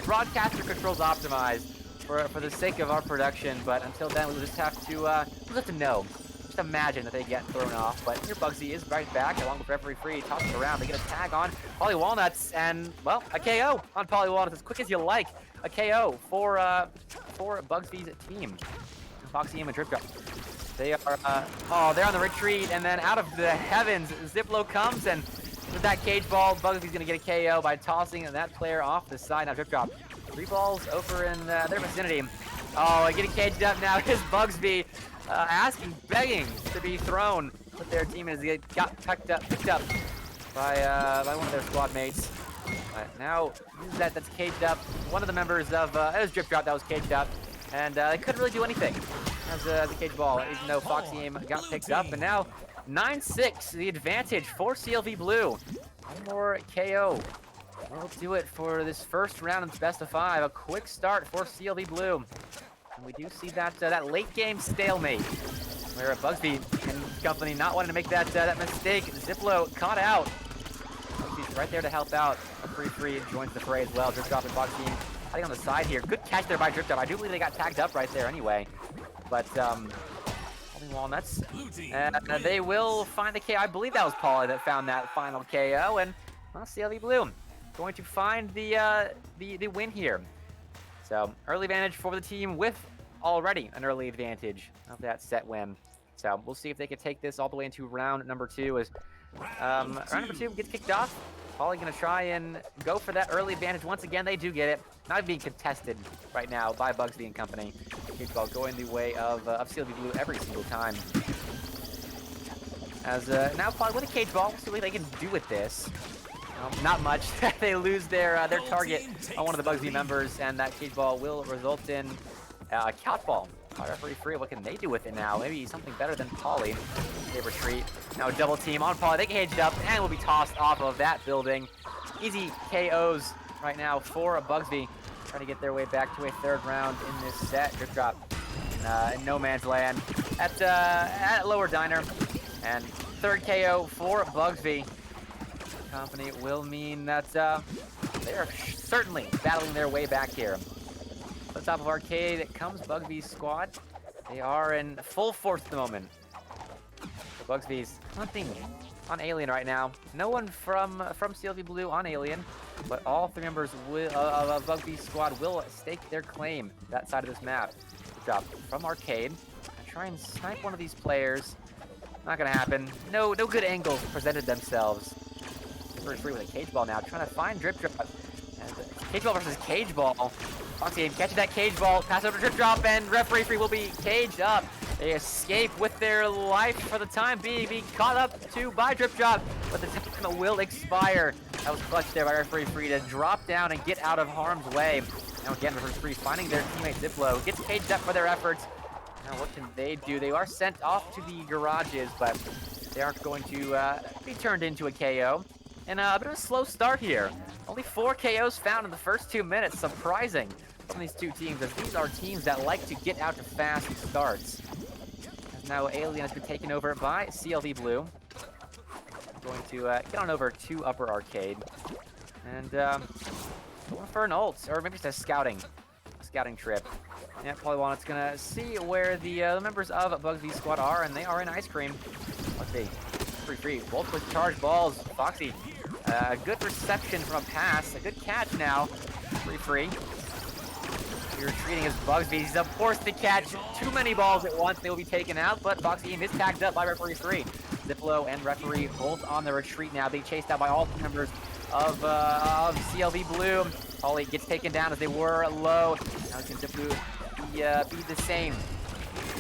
broadcaster controls optimized for the sake of our production. But until then, we'll just have to know. Just imagine that they get thrown off. But here, Bugsby is right back, along with referee free, tossing around. They get a tag on Polly Walnuts, and well, a KO on Polly Walnuts as quick as you like. A KO for Bugsby's team. Foxy aim and Drip Drop. They are, they're on the retreat, and then out of the heavens, Ziplo comes, and with that cage ball, Bugsy's gonna get a KO by tossing that player off the side. Now Drip Drop, 3 balls over in their vicinity. Oh, getting caged up now is Bugsby, begging to be thrown. But their team got picked up by one of their squad mates. But now that's caged up. One of the members of it was Drip Drop that was caged up, and they couldn't really do anything as a cage ball, even though Foxy Aim got picked up. And now 9-6, the advantage for CLV Blue. One more KO. We'll do it for this first round of best of 5. A quick start for CLV Blue. And we do see that that late game stalemate, where Bugsby and company not wanting to make that mistake. Ziplo caught out. Bugsy's right there to help out. A free joins the fray as well. Drip Drop and Foxy hiding on the side here. Good catch there by Drip Drop. I do believe they got tagged up right there anyway. But holding Walnuts, and they will find the KO. I believe that was Paulie that found that final KO, and well, CLV Blue going to find the win here. So early advantage for the team with already an early advantage of that set win. So we'll see if they can take this all the way into round number 2 as round number 2 gets kicked off. Paulie gonna try and go for that early advantage once again. They do get it. Not being contested right now by Bugsby and company. Cage ball going the way of CLV Blue every single time. As now Paulie with a cage ball, see what they can do with this. Not much. They lose their target on one of the Bugsby members, and that cage ball will result in a couch ball. Referee free. What can they do with it now? Maybe something better than Paulie. They retreat. Now a double team on Paulie. They get caged up and will be tossed off of that building. Easy KOs right now for Bugsby. Trying to get their way back to a 3rd round in this set. Drip Drop in no man's land at lower diner. And 3rd KO for Bugsby. Company will mean that they are certainly battling their way back here. On top of arcade comes Bugsby's squad. They are in full force at the moment. So Bugsby's hunting on Alien right now. No one from CLV Blue on Alien, but all 3 members of Bugsby's squad will stake their claim that side of this map. Drop from arcade. Try and snipe one of these players. Not gonna happen. No good angles presented themselves. Free with a cage ball now, trying to find Drip Drop. And cage ball versus cage ball. Foxy catching that cage ball, pass over to Drip Drop, and referee free will be caged up. They escape with their life for the time being caught up to by Drip Drop, but the time will expire. That was clutch there by referee free to drop down and get out of harm's way. Now again, referee free finding their teammate Ziplo, gets caged up for their efforts. Now what can they do? They are sent off to the garages, but they aren't going to be turned into a KO. And a bit of a slow start here. Only 4 KOs found in the first 2 minutes. Surprising from these 2 teams, as these are teams that like to get out to fast starts. As now Alien has been taken over by CLV Blue. Going to get on over to Upper Arcade. And going for an ult, or maybe just a scouting trip. Yeah, Paulie Walnut's gonna see where the members of Bugsy's squad are, and they are in Ice Cream. Let's see. Free. Both with charged balls. Foxy, good reception from a pass. A good catch now. Free. You're retreating as Bugsby. He's forced to catch too many balls at once. They will be taken out, but Foxy is tagged up by referee free. Ziplo and referee both on the retreat now. Being chased out by all 3 members of CLV Blue. Paulie gets taken down as they were low. Now can Ziplo be the same?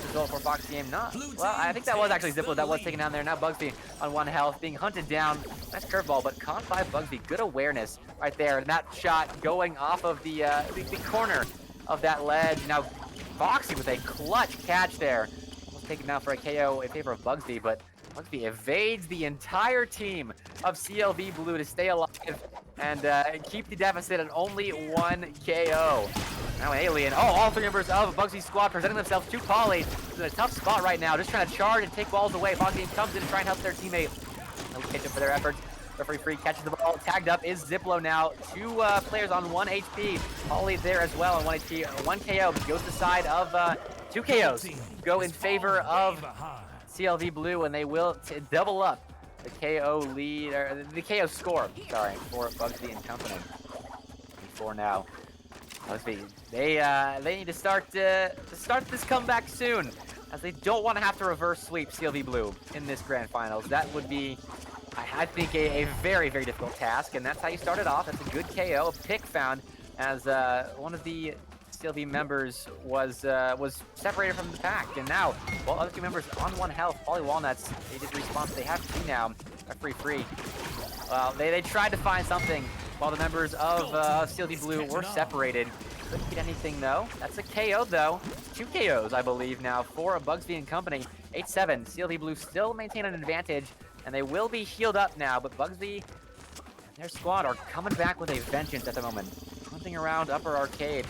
Result for Foxy Aim. Well, I think that was actually Ziplo that was taken down there. Now Bugsby on 1 health, being hunted down. Nice curveball, but caught by Bugsby. Good awareness right there. And that shot going off of the corner of that ledge. Now Foxy with a clutch catch there. Was taken down for a KO in favor of Bugsby, but Bugsby evades the entire team of CLV Blue to stay alive and keep the deficit at only 1 KO. Now Alien, all 3 members of Bugsy's squad presenting themselves to Paulie. He's in a tough spot right now, just trying to charge and take balls away. Foxy comes in to try and help their teammate. No catch up for their efforts. Referee free catches the ball. Tagged up is Ziplo now. 2 players on 1 HP. Paulie there as well on 1 HP. 1 KO goes to the side of 2 KOs. Go in favor of CLV Blue, and they will double up the KO lead, or the KO score, sorry, for Bugsy and company. 4 now. Bugsby, they need to start this comeback soon, as they don't want to have to reverse sweep CLV Blue in this grand finals. That would be, I think, a very, very difficult task, and that's how you start it off. That's a good KO, a pick found, as one of the CLV members was separated from the pack, and now, well, other 2 members on 1 health. Paulie Walnuts, they did respawn, so they have 2 now. Referee free. Well, they tried to find something while the members of CLV Blue were separated. Couldn't get anything, though. That's a KO, though. 2 KOs, I believe, now for Bugsby and company. 8-7. CLV Blue still maintain an advantage, and they will be healed up now, but Bugsby and their squad are coming back with a vengeance at the moment. Hunting around upper arcade.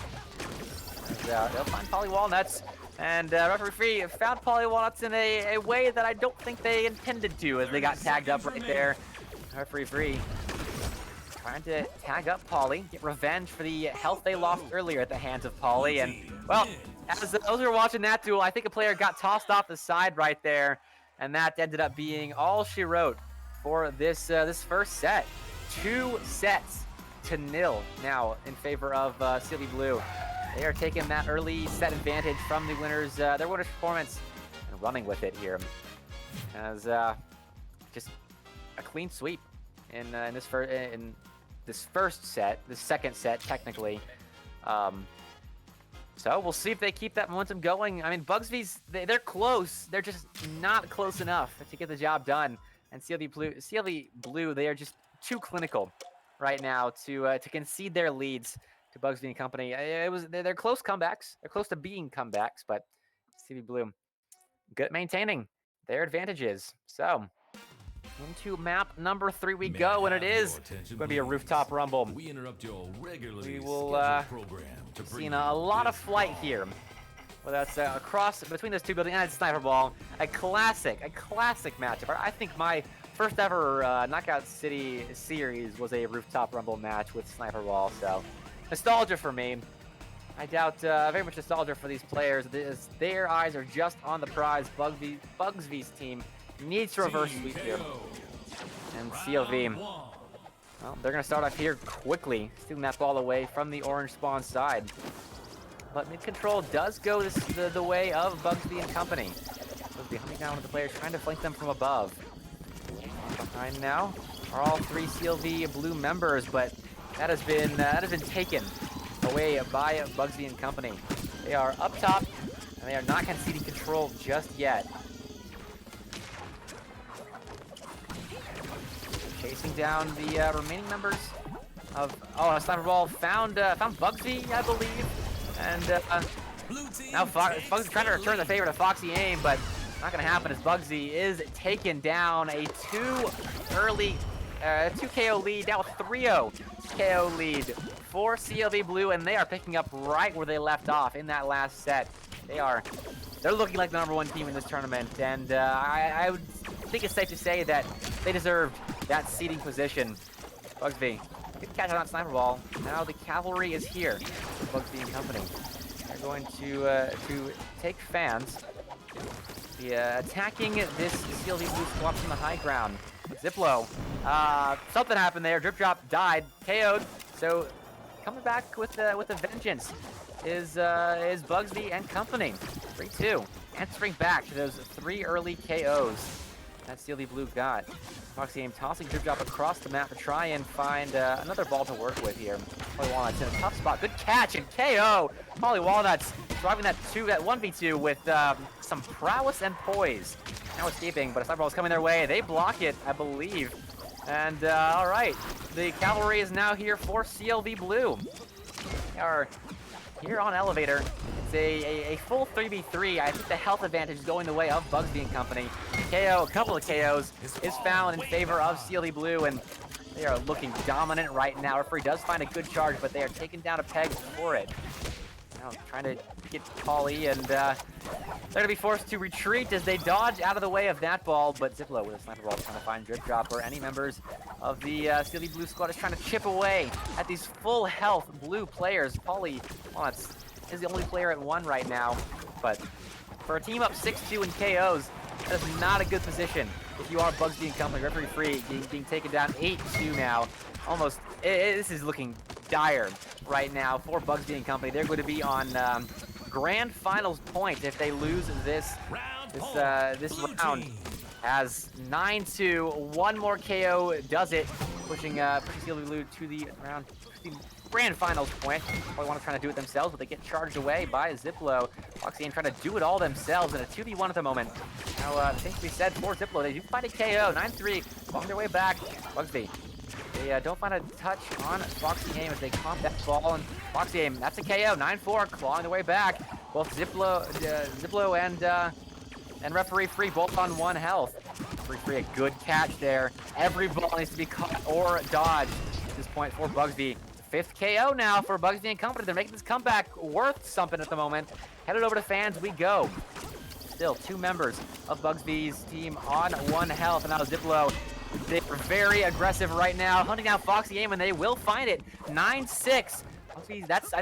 And, they'll find Polly Walnuts. And Referee Free found Polly Walnuts in a way that I don't think they intended to, as they got tagged up right there. Referee Free trying to tag up Polly, get revenge for the health they lost earlier at the hands of Polly. And, well, as those who are watching that duel, I think a player got tossed off the side right there. And that ended up being all she wrote for this first set. 2 sets to 0 now in favor of CLV Blue. They are taking that early set advantage from the winners, their winner's performance, and running with it here. As just a clean sweep in this first set, the second set technically. So we'll see if they keep that momentum going. I mean, Bugsby's they're close. They're just not close enough to get the job done. And CLV Blue, they are just too clinical right now to concede their leads to Bugsby and company. They're close comebacks. They're close to being comebacks, but CLV Blue good at maintaining their advantages. So into map number 3 we go, and it is going to be a rooftop rumble.
We interrupt your regularly
We will
program to bring
seeing
you
a lot of
this
flight here. Well, that's across between those 2 buildings and Sniper Ball. A classic matchup. I think my first ever Knockout City series was a rooftop rumble match with Sniper Ball. So nostalgia for me. I doubt very much nostalgia for these players. Their eyes are just on the prize. Bugsby's team needs to reverse sweep here. And CLV, well, they're going to start off here quickly, stealing that ball away from the orange spawn side. But mid-control does go the way of Bugsby and company. Bugsby hunting down with the players, trying to flank them from above. Behind now are all 3 CLV Blue members, but that has been taken away by Bugsby and company. They are up top, and they are not conceding control just yet. Chasing down the remaining members of Sniper Ball found Bugsby, I believe, and now Bugsby trying to return the favor to Foxy Aim, but not going to happen as Bugsby is taken down. A 2 KO lead, now a 3-0 KO lead for CLV Blue, and they are picking up right where they left off in that last set. They're looking like the #1 team in this tournament, and I would think it's safe to say that they deserved that seeding position. Bugsby, good catch on that Sniper Ball. Now the cavalry is here for Bugsby and company. They're going to take fans. Attacking this CLV Blue squad from the high ground. Ziplo, something happened there. Drip Drop died, KO'd. So coming back with a vengeance is Bugsby and company. 3-2, answering back to those 3 early KOs that CLV Blue got. Foxy Aim tossing Drip Drop across the map to try and find another ball to work with here. Polly Walnuts in a tough spot. Good catch and KO. Polly Walnuts driving that 1v2 with some prowess and poise. Now escaping, but a Sniper Ball is coming their way. They block it, I believe. And all right, the cavalry is now here for CLV Blue. They are here on Elevator. It's a full 3v3. I think the health advantage is going the way of Bugsby and company. A couple of KOs is found in favor of CLV Blue, and they are looking dominant right now. Referee does find a good charge, but they are taking down a peg for it. Now trying to get Polly, and they're going to be forced to retreat as they dodge out of the way of that ball, but Ziplo with a Sniper Ball trying to find Drip Drop, or any members of the CLV Blue squad is trying to chip away at these full health Blue players. Polly Walnuts is the only player at 1 right now, but for a team up 6-2 in KOs, that is not a good position if you are Bugsby and company. Referee Free being taken down 8-2 now. Almost, this is looking dire right now for Bugsby and company. They're going to be on grand finals point if they lose this round. As 9-2, 1 more KO does it, pushing CLV Blue to the grand finals point. Probably want to try to do it themselves, but they get charged away by Ziplo. Foxy Aim trying to do it all themselves in a 2v1 at the moment. Now, things to be said for Ziplo. They do find a KO. 9-3, along their way back. Bugsby They don't find a touch on Foxy Aim as they comp that ball, and Foxy Aim, that's a KO. 9-4, clawing their way back. Both Ziplo and Referee Free both on 1 health. Referee Free, a good catch there. Every ball needs to be caught or dodged at this point for Bugsby. 5th KO now for Bugsby and company. They're making this comeback worth something at the moment. Headed over to fans we go. Still 2 members of Bugsby's team on 1 health, and now Ziplo. They're very aggressive right now, hunting down Foxy Aim, and they will find it. 9-6. I think that's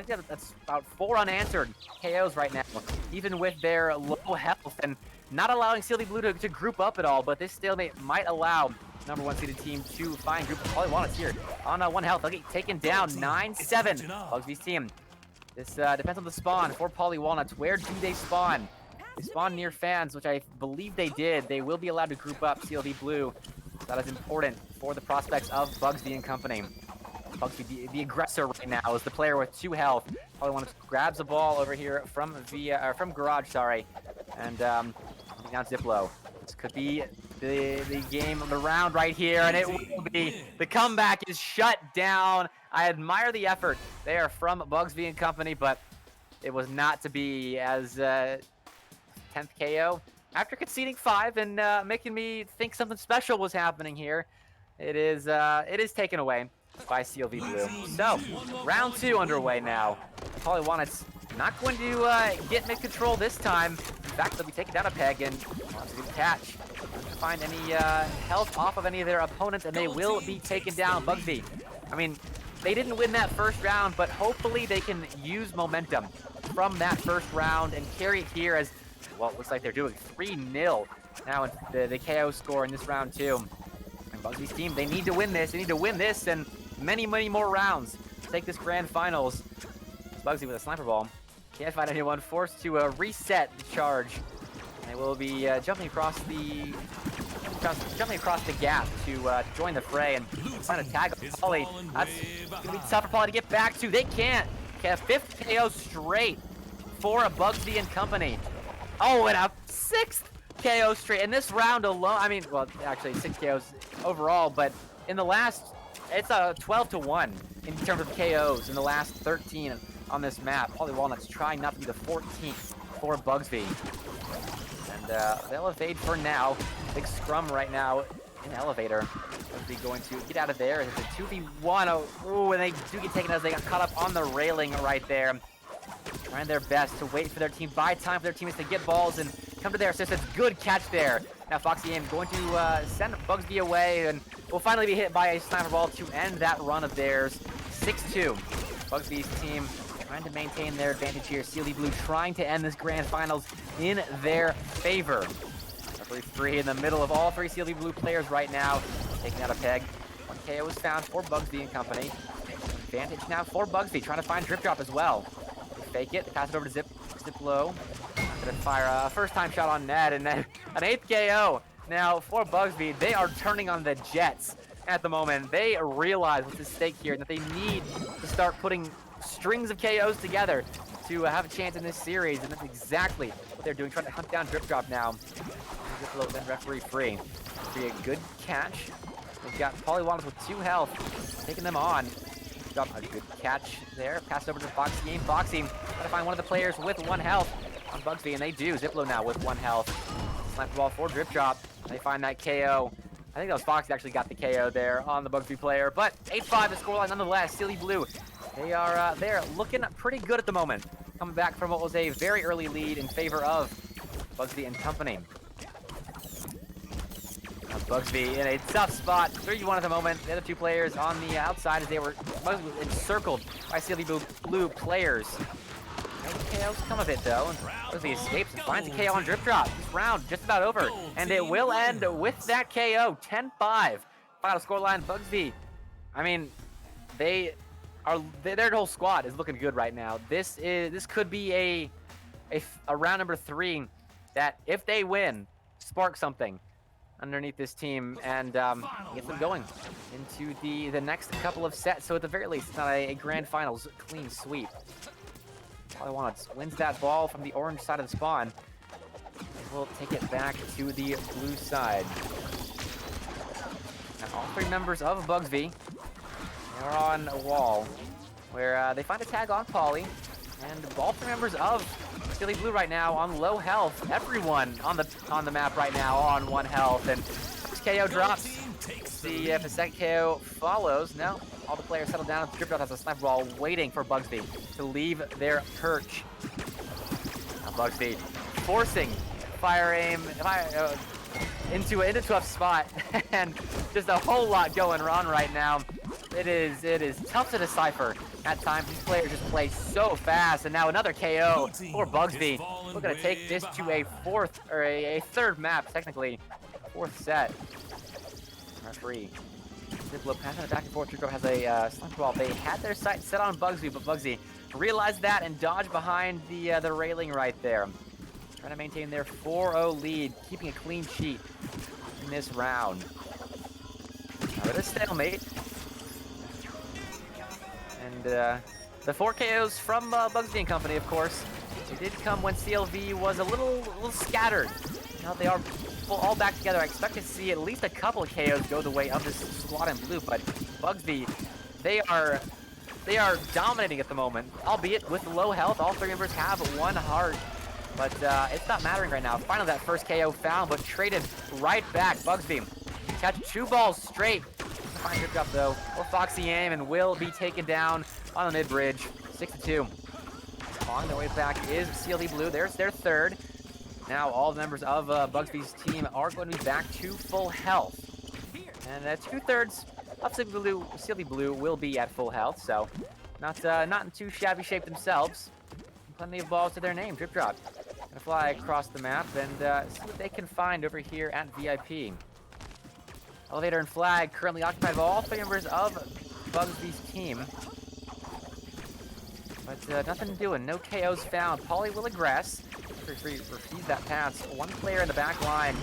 about 4 unanswered KOs right now, even with their low health, and not allowing CLB Blue to group up at all, but this stalemate might allow number 1 seeded team to find group. Probably Walnuts here on 1 health. They'll get taken down. 9-7. Bugsby's team. This depends on the spawn for Polly Walnuts. Where do they spawn? They spawn near fans, which I believe they did. They will be allowed to group up CLB Blue. That is important for the prospects of Bugsby and company. Bugsby, the aggressor right now, is the player with 2 health. Probably Walnuts grabs the ball over here from Garage, sorry, and down Ziplo. This could be the game of the round right here, and it will be. The comeback is shut down. I admire the effort there from Bugsby and company, but it was not to be, as 10th KO. After conceding 5 and making me think something special was happening here, it is taken away by CLB Blue. So, round 2 underway now. Polly Walnuts not going to get mid-control this time. In fact, they'll be taking down a peg and wants to catch. Not to find any health off of any of their opponents, and they will be taken down. Bugsby, I mean, they didn't win that first round, but hopefully they can use momentum from that first round and carry it here as, well, it looks like they're doing 3-0 now in the KO score in this round 2. And Bugsby's team, they need to win this. They need to win this and many, many more rounds to take this grand finals. Bugsby with a sniper ball. Can't find anyone. Forced to reset the charge. And they will be jumping across the gap to join the fray and find a tag of Polly. That's going to be tough for Polly to get back to. They can't. Okay, a 5th KO straight for a Bugsby and company. Oh, and a 6th KO straight. In this round alone, I mean, well, actually 6 KOs overall, but in the last, it's a 12-1 in terms of KOs in the last 13 on this map. Polly Walnuts trying not to be the 14th for Bugsby. And they'll evade for now. Big scrum right now in elevator. Bugsby going to get out of there. It's a 2v1. Oh, and they do get taken as they got caught up on the railing right there. Trying their best to wait for their team, buy time for their teammates to get balls and come to their assistance. Good catch there. Now Foxy Aim going to send Bugsby away, and will finally be hit by a sniper ball to end that run of theirs. 6-2. Bugsby's team trying to maintain their advantage here. CLB Blue trying to end this grand finals in their favor. Referee Free in the middle of all 3 CLB Blue players right now, taking out a peg. 1 KO was found for Bugsby and company. Advantage now for Bugsby, trying to find Drip Drop as well. Fake it, pass it over to Ziplo. Gonna fire a first-time shot on net, and then an 8th KO. Now, for Bugsby, they are turning on the Jets at the moment. They realize what's at stake here, and that they need to start putting strings of KOs together to have a chance in this series, and that's exactly what they're doing, trying to hunt down Drip Drop now. Ziplo, then Referee Free. Be a good catch. We've got Polly Walnuts with 2 health, taking them on. Got a good catch there. Pass over to Foxy Aim. Foxy trying to find one of the players with 1 health on Bugsby, and they do. Ziplo now with 1 health. Sniper ball for Drip Drop. They find that KO. I think that was Foxy actually got the KO there on the Bugsby player, but 8-5 the scoreline nonetheless. CLB Blue, they are they're looking pretty good at the moment, coming back from what was a very early lead in favor of Bugsby and company. Bugsby in a tough spot, 3-1 at the moment. The other 2 players on the outside as they were encircled by CLB Blue players. KO's come of it though, and Bugsby escapes and finds a KO on Drip Drop. This round just about over, and it will end with that KO. 10-5. Final scoreline. Bugsby, I mean, their whole squad is looking good right now. This could be a round number 3 that, if they win, spark something underneath this team and get them going into the next couple of sets. So at the very least, it's not a grand finals clean sweep. Polly Walnuts wins that ball from the orange side of the spawn. We'll take it back to the blue side. And all 3 members of Bugsby They're on a wall where they find a tag on Polly, and all 3 members of Silly Blue right now on low health. Everyone on the map right now on 1 health, and first KO drops. See if a second KO follows. No, all the players settle down. Drip Dot has a sniper ball waiting for Bugsby to leave their perch. Now Bugsby forcing fire aim into a tough spot, and just a whole lot going on right now. It is tough to decipher at times. These players just play so fast, and now another KO for Bugsby. We're gonna take this to a third map, technically, 4th set. Referee Diplo passing it back and forth. Trico has a sniper ball. They had their sights set on Bugsby, but Bugsby realized that and dodged behind the railing right there. Trying to maintain their 4-0 lead, keeping a clean sheet in this round. Now it is stalemate. And the 4 KOs from Bugsby and company, of course, they did come when CLV was a little scattered. Now they are all back together. I expect to see at least a couple of KOs go the way of this squad in blue, but Bugsby, they are dominating at the moment, albeit with low health. All 3 members have 1 heart, but it's not mattering right now. Finally, that first KO found, but traded right back. Bugsby catch 2 balls straight. Fine Drip Drop though, or Foxy aim, and will be taken down on the mid bridge. 6-2. On their way back is CLD Blue. There's their 3rd. Now all the members of Bugsby's team are going to be back to full health. And 2/3 of CLD Blue will be at full health, so not in too shabby shape themselves. Plenty of balls to their name. Drip Drop gonna fly across the map and see what they can find over here at VIP. Elevator and flag currently occupied by all 3 members of Bugsby's team. But nothing doing. No KOs found. Polly will aggress. Refuse that pass. 1 player in the back line.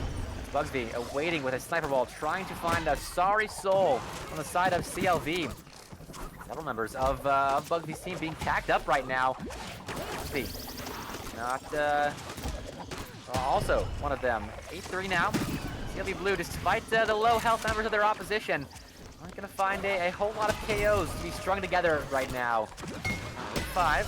That's Bugsby awaiting with a sniper ball, trying to find a sorry soul on the side of CLV. Several members of Bugsby's team being tacked up right now. Bugsby, not also one of them. 8-3 now. CLV Blue, despite the low health members of their opposition, aren't going to find a whole lot of KOs to be strung together right now. 5.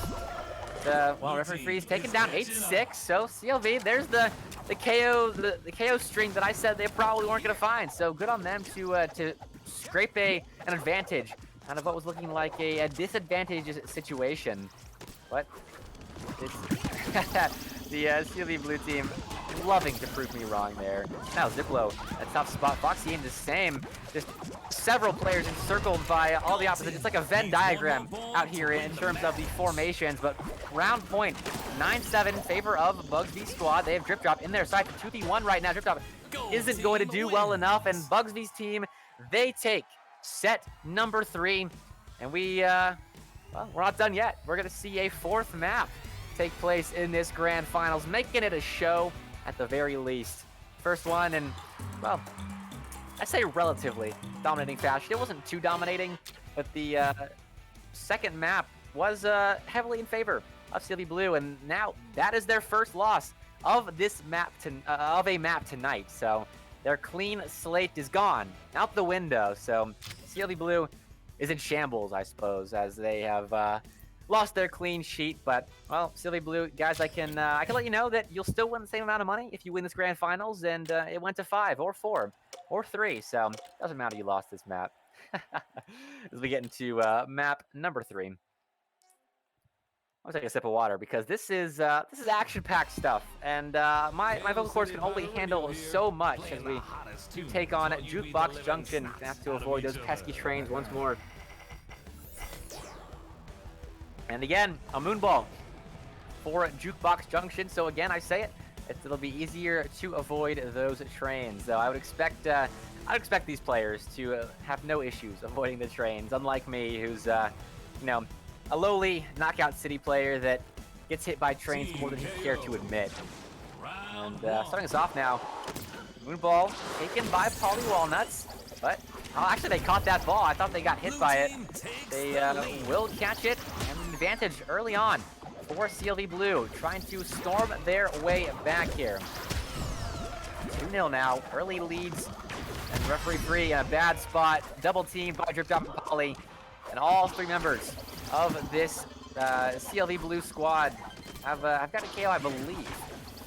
Referee Freeze taken down 8-6. So CLV, there's the KO string that I said they probably weren't going to find. So good on them to scrape an advantage out of what was looking like a disadvantageous situation. But it's the CLV Blue team loving to prove me wrong there. Now Ziplo, a tough spot. Foxy in the same. Just several players encircled by all the opposition. It's like a Venn diagram out here in terms of the formations. But round point, 9-7 in favor of Bugsby's squad. They have Drip Drop in their sight for 2v1 right now. Drip Drop isn't going to do well enough, and Bugsby's team, they take set number 3. And we're not done yet. We're going to see a 4th map take place in this grand finals, making it a show at the very least. First one, and well, I say relatively dominating fashion. It wasn't too dominating, but the second map was heavily in favor of CLV Blue, and now that is their first loss of this map of a map tonight. So their clean slate is gone out the window. So CLV Blue is in shambles, I suppose, as they have lost their clean sheet. But well, CLV Blue guys, I can let you know that you'll still win the same amount of money if you win this grand finals, and it went to 5 or 4 or 3. So doesn't matter you lost this map. As we get into map number 3. I'll take a sip of water because this is action-packed stuff, and my vocal cords can only handle so much as we take on Jukebox Junction. Have to avoid those pesky trains once more. And again, a moonball for Jukebox Junction. So again, I say it'll be easier to avoid those trains. So I would expect these players to have no issues avoiding the trains, unlike me, who's a lowly Knockout City player that gets hit by trains more than he'd care to admit. And starting us off now, moonball taken by Polly Walnuts, but actually they caught that ball. I thought they got hit by it. They will catch it, and an advantage early on for CLV Blue, trying to storm their way back here. 2-0 now, early leads, and referee free in a bad spot. Double team by Drip Drop and Polly. And all 3 members of this CLV Blue squad have got a KO, I believe.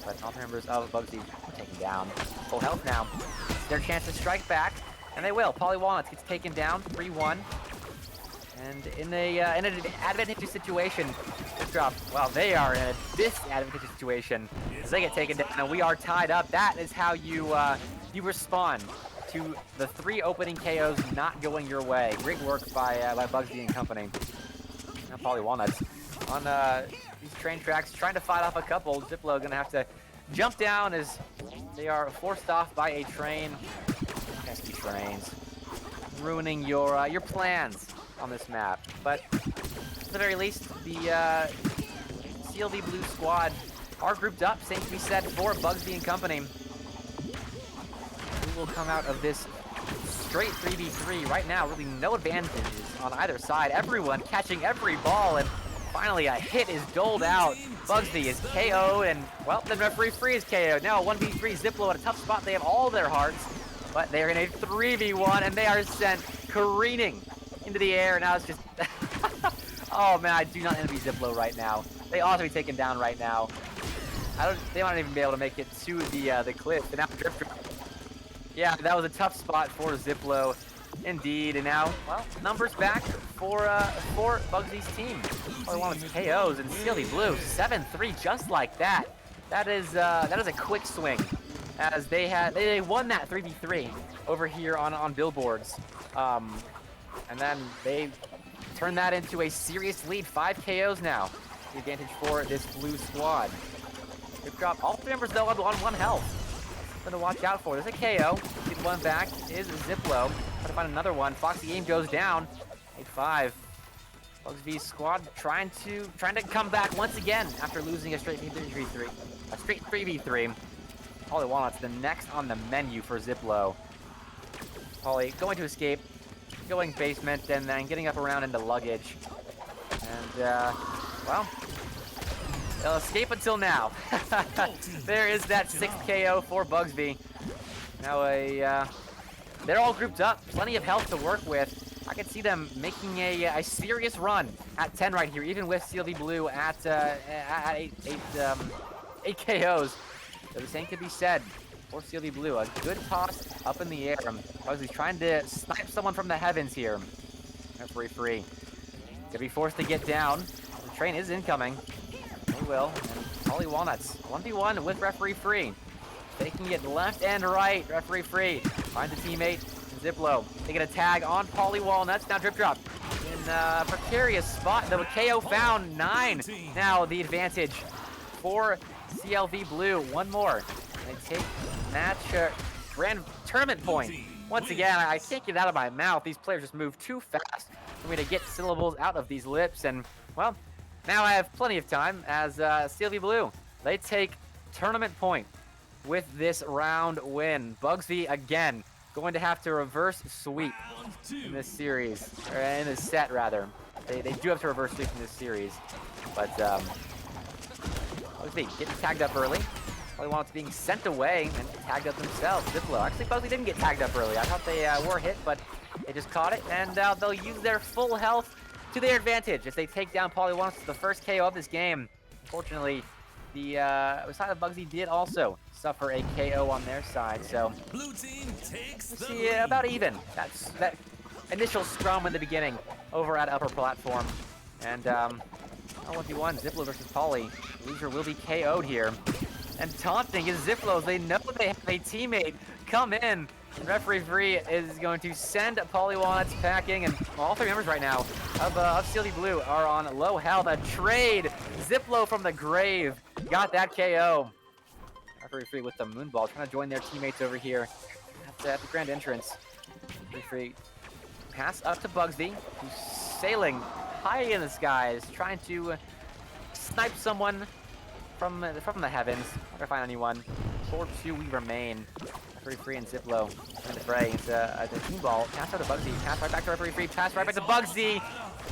But all 3 members of Bugsy are taken down. Full health now. It's their chance to strike back, and they will. Polly Walnuts gets taken down, 3-1. And in an advantageous situation, well, they are in a disadvantageous situation as they get taken down, and we are tied up. That is how you respond to the 3 opening KOs not going your way. Great work by Bugsy and company. Now Polly Walnuts on these train tracks, trying to fight off a couple. Ziplo gonna have to jump down as they are forced off by a train. Pesky trains, ruining your plans on this map. But at the very least, the CLV Blue squad are grouped up. Same can be said for Bugsy and company. Who will come out of this straight 3v3 right now? Really no advantages on either side. Everyone catching every ball, and finally a hit is doled out. Bugsy is KO'd, and well, the referee free is KO'd. Now 1v3 Ziplo at a tough spot. They have all their hearts, but they are in a 3v1, and they are sent careening into the air. Now it's just oh man, I do not envy Ziplo right now. They ought to be taken down right now. They might not even be able to make it to the cliff. And now Drift. Yeah, that was a tough spot for Ziplo, indeed. And now, well, numbers back for Bugsy's team. All one of KOs and CLV Blue 7-3, just like that. That is a quick swing, as they won that 3v3 over here on billboards. And then they turned that into a serious lead. 5 KOs now. The advantage for this blue squad. Good drop. All 3 members, though, on 1 health. Something to watch out for. There's a KO. Get one back is Ziplo. Try to find another one. Foxy Game goes down. 8-5. Bugsy squad trying to come back once again after losing a straight 3v3. A straight 3v3. Polly Walnuts the next on the menu for Ziplo. Polly going to escape. Going basement, and then getting up around into luggage. And, well, they'll escape until now. There is that 6th KO for Bugsy. Now they're all grouped up, plenty of health to work with. I can see them making a serious run at 10 right here, even with CLV Blue at 8 KOs. So the same could be said for CLV Blue. A good toss up in the air. Bugsy's trying to snipe someone from the heavens here. Referee free. Gonna be forced to get down. The train is incoming. They will. And Polly Walnuts 1v1 with referee free. Taking it left and right. Referee free. Finds a teammate. Ziplo. They get a tag on Polly Walnuts. Now Drip Drop in a precarious spot. The KO found 9. Now the advantage for CLV Blue. One more. And they take match grand tournament point. Once again, I can't get it out of my mouth. These players just move too fast for me to get syllables out of these lips. And, well, now I have plenty of time as CLV Blue. They take tournament point with this round win. Bugsy, again, going to have to reverse sweep in this series. Or in this set, rather. They do have to reverse sweep in this series. But, Bugsy getting tagged up early. Polly Walnuts being sent away and tagged up themselves. Ziplo. Actually, Bugsy didn't get tagged up early. I thought they were hit, but they just caught it. And they'll use their full health to their advantage as they take down Polly Walnuts, the first KO of this game. Fortunately, the side of Bugsy did also suffer a KO on their side. So,
Blue team takes the
see, about even. That's that initial scrum in the beginning over at upper platform. And 1v1, Ziplo versus Polly. Loser will be KO'd here. And taunting is Ziplo's. They know they have a teammate come in. And referee free is going to send Polly Walnuts packing, and all 3 members right now of CLV Blue are on low health. A trade. Ziplo from the grave got that KO. Referee free with the moonball, trying to join their teammates over here at the grand entrance. Referee free pass up to Bugsy, who's sailing high in the skies, trying to snipe someone from the heavens. Not gonna find anyone. 4-2 we remain. Referee free and Ziplo in the fray. It's a team ball. Pass out to Bugsy. Pass right back to referee free. Pass right back to Bugsy.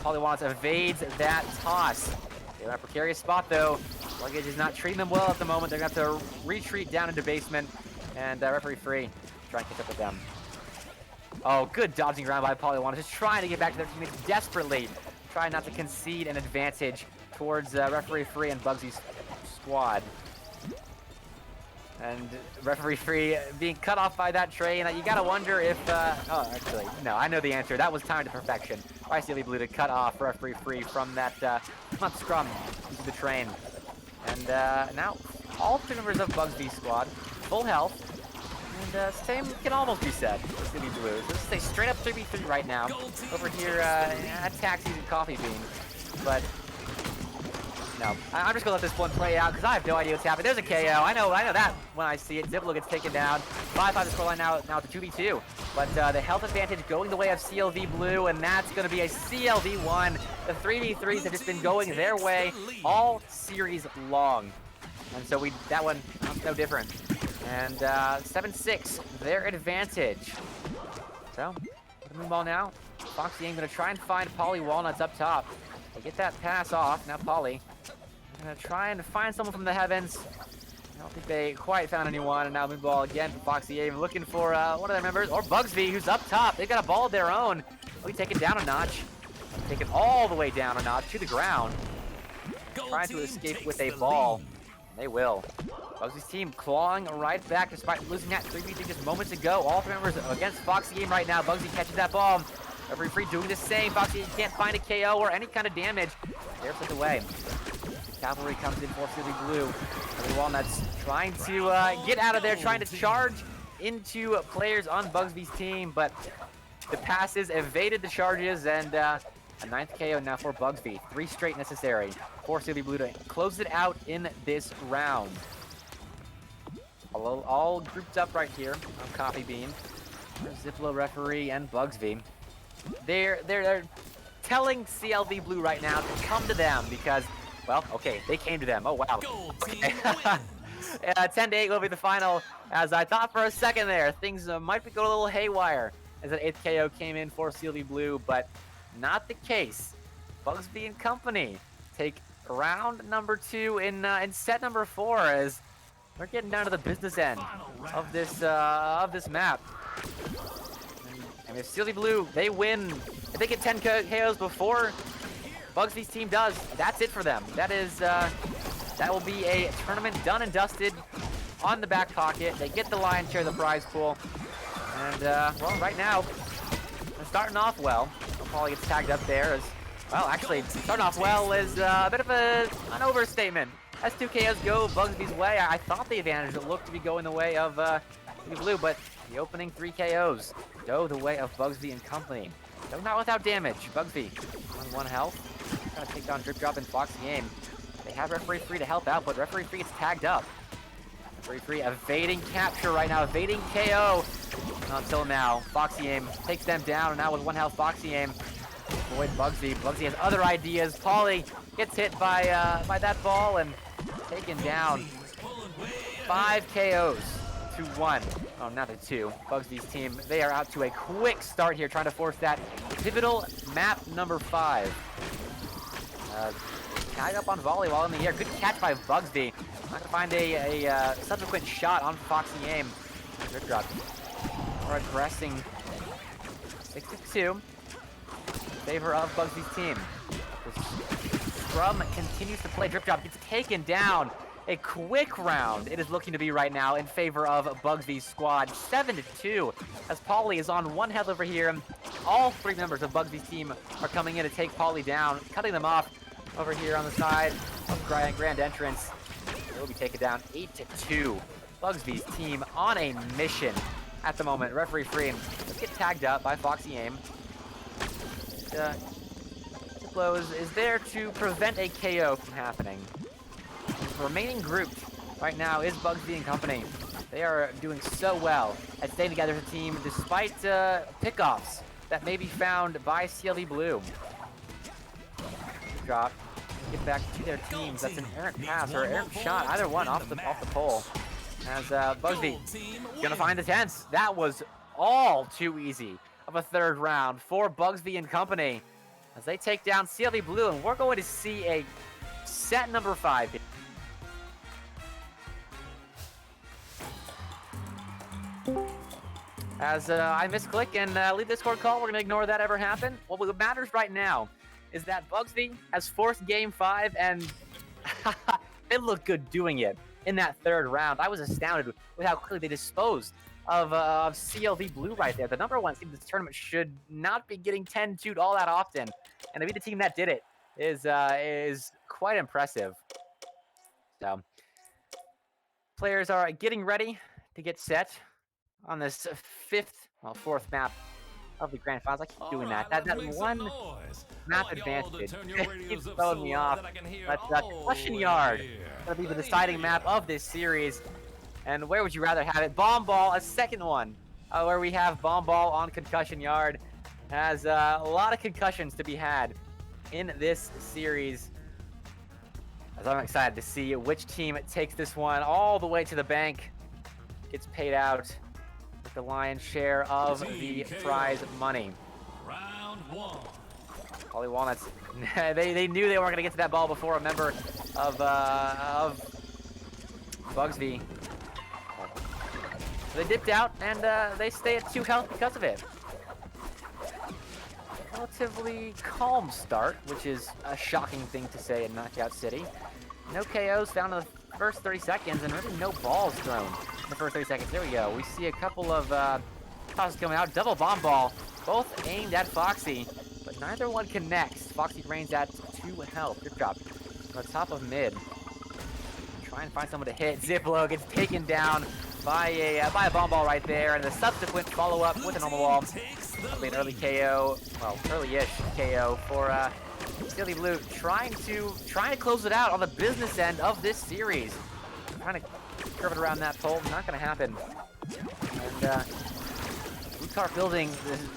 Polly Walnuts evades that toss. They're in a precarious spot though. Luggage is not treating them well at the moment. They're gonna have to retreat down into basement. And referee free. Try and catch up with them. Oh, good dodging around by Polywana, just trying to get back to their teammates desperately. Trying not to concede an advantage towards Referee Free and Bugsy's squad. And Referee Free being cut off by that train. You gotta wonder if, oh, actually, no, I know the answer. That was timed to perfection by CLV Blue to cut off Referee Free from that front scrum into the train. And now all 3 members of Bugsy's squad, full health. And same can almost be said for CLV Blue. So this is a straight up 3v3 right now. Over here at Taxis and Coffee Bean. But no, I'm just gonna let this one play out because I have no idea what's happening. There's a KO. I know that when I see it. Ziplo gets taken down. 5-5 the scoreline now it's a 2v2. But the health advantage going the way of CLV Blue, and that's gonna be a CLV 1. The 3v3s have just been going their way all series long, and so that one no different. And 7-6 their advantage. So the moon ball now. Foxy Aim gonna try and find Polly Walnuts up top. They get that pass off. Now Polly gonna try and find someone from the heavens. I don't think they quite found anyone. And now moon ball again for Foxy Aim, looking for one of their members, or Bugsby, who's up top. They've got a ball of their own. We take it down a notch. Take it all the way down a notch to the ground. Trying to escape with a ball. And they will. Bugsy's team clawing right back despite losing that 3v3 just moments ago. All 3 members against Foxy Aim right now. Bugsy catches that ball. Referee Free doing the same. Foxy can't find a KO or any kind of damage. They're put away. Cavalry comes in for CLV Blue. Every Walnuts trying to get out of there, trying to charge into players on Bugsy's team, but the passes evaded the charges, and a 9th KO now for Bugsby. 3 straight necessary for CLV Blue to close it out in this round. All grouped up right here on Coffee Bean. Ziplo, Referee, and Bugsby. They're telling CLV Blue right now to come to them because, well, okay, they came to them. Oh, wow. Okay. 10-8 will be the final, as I thought for a second there. Things might be going a little haywire as an 8th KO came in for CLV Blue, but not the case. Bugsby and company take round number 2 in set number 4 as we're getting down to the business end of this map. And if CLV Blue, they win, if they get 10 KOs before Bugsy's team does, that's it for them. That will be a tournament done and dusted on the back pocket. They get the lion's share of the prize pool. And, well, right now, they're starting off well. Paulie gets tagged up there as, well, actually, starting off well is a bit of an overstatement. As 2 KOs go Bugsy's way, I thought the advantage looked to be going the way of Blue, but the opening 3 KOs go the way of Bugsby and company. Though not without damage. Bugsby on 1 health. Trying to take down Drip Drop and Foxy Aim. They have Referee Free to help out, but Referee Free gets tagged up. Referee Free evading capture right now, evading KO. Until now, Foxy Aim takes them down, and now with 1 health, Foxy Aim avoid Bugsy. Bugsy has other ideas. Paulie gets hit by that ball and taken down. 5 KOs to 1. Oh, not to 2. Bugsy's team, they are out to a quick start here, trying to force that pivotal map number 5. Tag up on volley while in the air. Good catch by Bugsby. Not to find a subsequent shot on Foxy Aim. Good drop. We're aggressing 6-2 in favor of Bugsy's team. Scrum continues to play. Drip Drop gets taken down. A quick round it is looking to be right now in favor of Bugsy's squad. 7-2 as Paulie is on 1 health over here. All 3 members of Bugsy's team are coming in to take Paulie down, cutting them off over here on the side of Grand Entrance. They will be taken down 8-2. Bugsy's team on a mission at the moment. Referee Free. Let's get tagged up by Foxy Aim. Ziplo is there to prevent a KO from happening. The remaining group right now is Bugsby and company. They are doing so well at staying together as a team despite pickoffs that may be found by CLV Blue. Drop. Get back to their teams. That's an errant pass or errant shot. Either one off the pole. As Bugsby gonna find the 10s. That was all too easy of a 3rd round for Bugsby and company as they take down CLV Blue, and we're going to see a set number 5. as I misclick and leave the Discord call. We're going to ignore that ever happened. What matters right now is that Bugsby has forced Game 5, and they look good doing it in that third round. I was astounded with how quickly they disposed of CLV Blue right there. The number one team of this tournament should not be getting 10-2'd all that often, and to be the team that did it is quite impressive. So, players are getting ready to get set on this fourth map of the grand finals. I keep doing that. That one map advantage keeps throwing me off. But Concussion Yard will be the deciding map of this series. And where would you rather have it? Bomb Ball, a second one, where we have Bomb Ball on Concussion Yard. Has a lot of concussions to be had in this series. As I'm excited to see which team takes this one all the way to the bank, gets paid out with the lion's share of the prize money.
Round one.
Polly Walnuts, they knew they weren't going to get to that ball before a member of Bugsby. So they dipped out, and they stay at 2 health because of it. Relatively calm start, which is a shocking thing to say in Knockout City. No KOs found in the first 30 seconds, and really no balls thrown in the first 30 seconds. There we go. We see a couple of tosses coming out. Double bomb ball, both aimed at Foxy, but neither one connects. Foxy reigns at 2 health. Drip drop on the top of mid. Try and find someone to hit. Ziplo gets taken down by a bomb ball right there, and the subsequent follow-up with a normal wall. Probably an early KO, well, early-ish KO for Steely Blue, trying to close it out on the business end of this series. Trying to curve it around that pole, not going to happen. And Blue Car building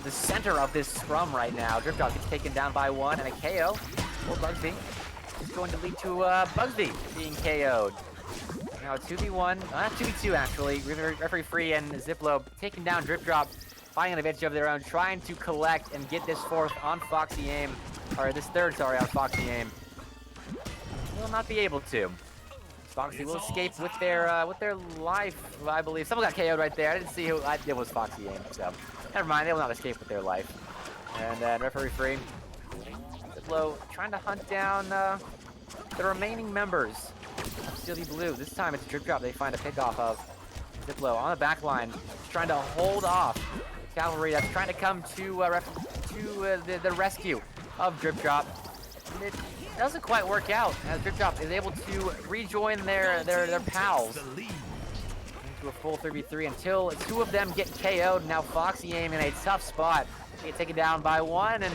the center of this scrum right now. Drip Drop gets taken down by 1, and a KO for Bugsby. It's going to lead to Bugsby being KO'd. Now a 2v1, 2v2 actually. Referee Free and Ziplo taking down Drip Drop, finding an advantage of their own, trying to collect and get this fourth on Foxy Aim, or this third, sorry, on Foxy Aim. Will not be able to. Foxy will escape with their life, I believe. Someone got KO'd right there. I didn't see who. It was Foxy Aim, so never mind. They will not escape with their life. And then Referee Free. Ziplo trying to hunt down the remaining members of Steely Blue. This time it's Drip Drop they find a pick off of. Ziplo on the back line, trying to hold off the cavalry that's trying to come to the rescue of Drip Drop. And it doesn't quite work out as Drip Drop is able to rejoin their pals into a full 3v3 until 2 of them get KO'd. Now Foxy Aim in a tough spot. They get taken down by 1, and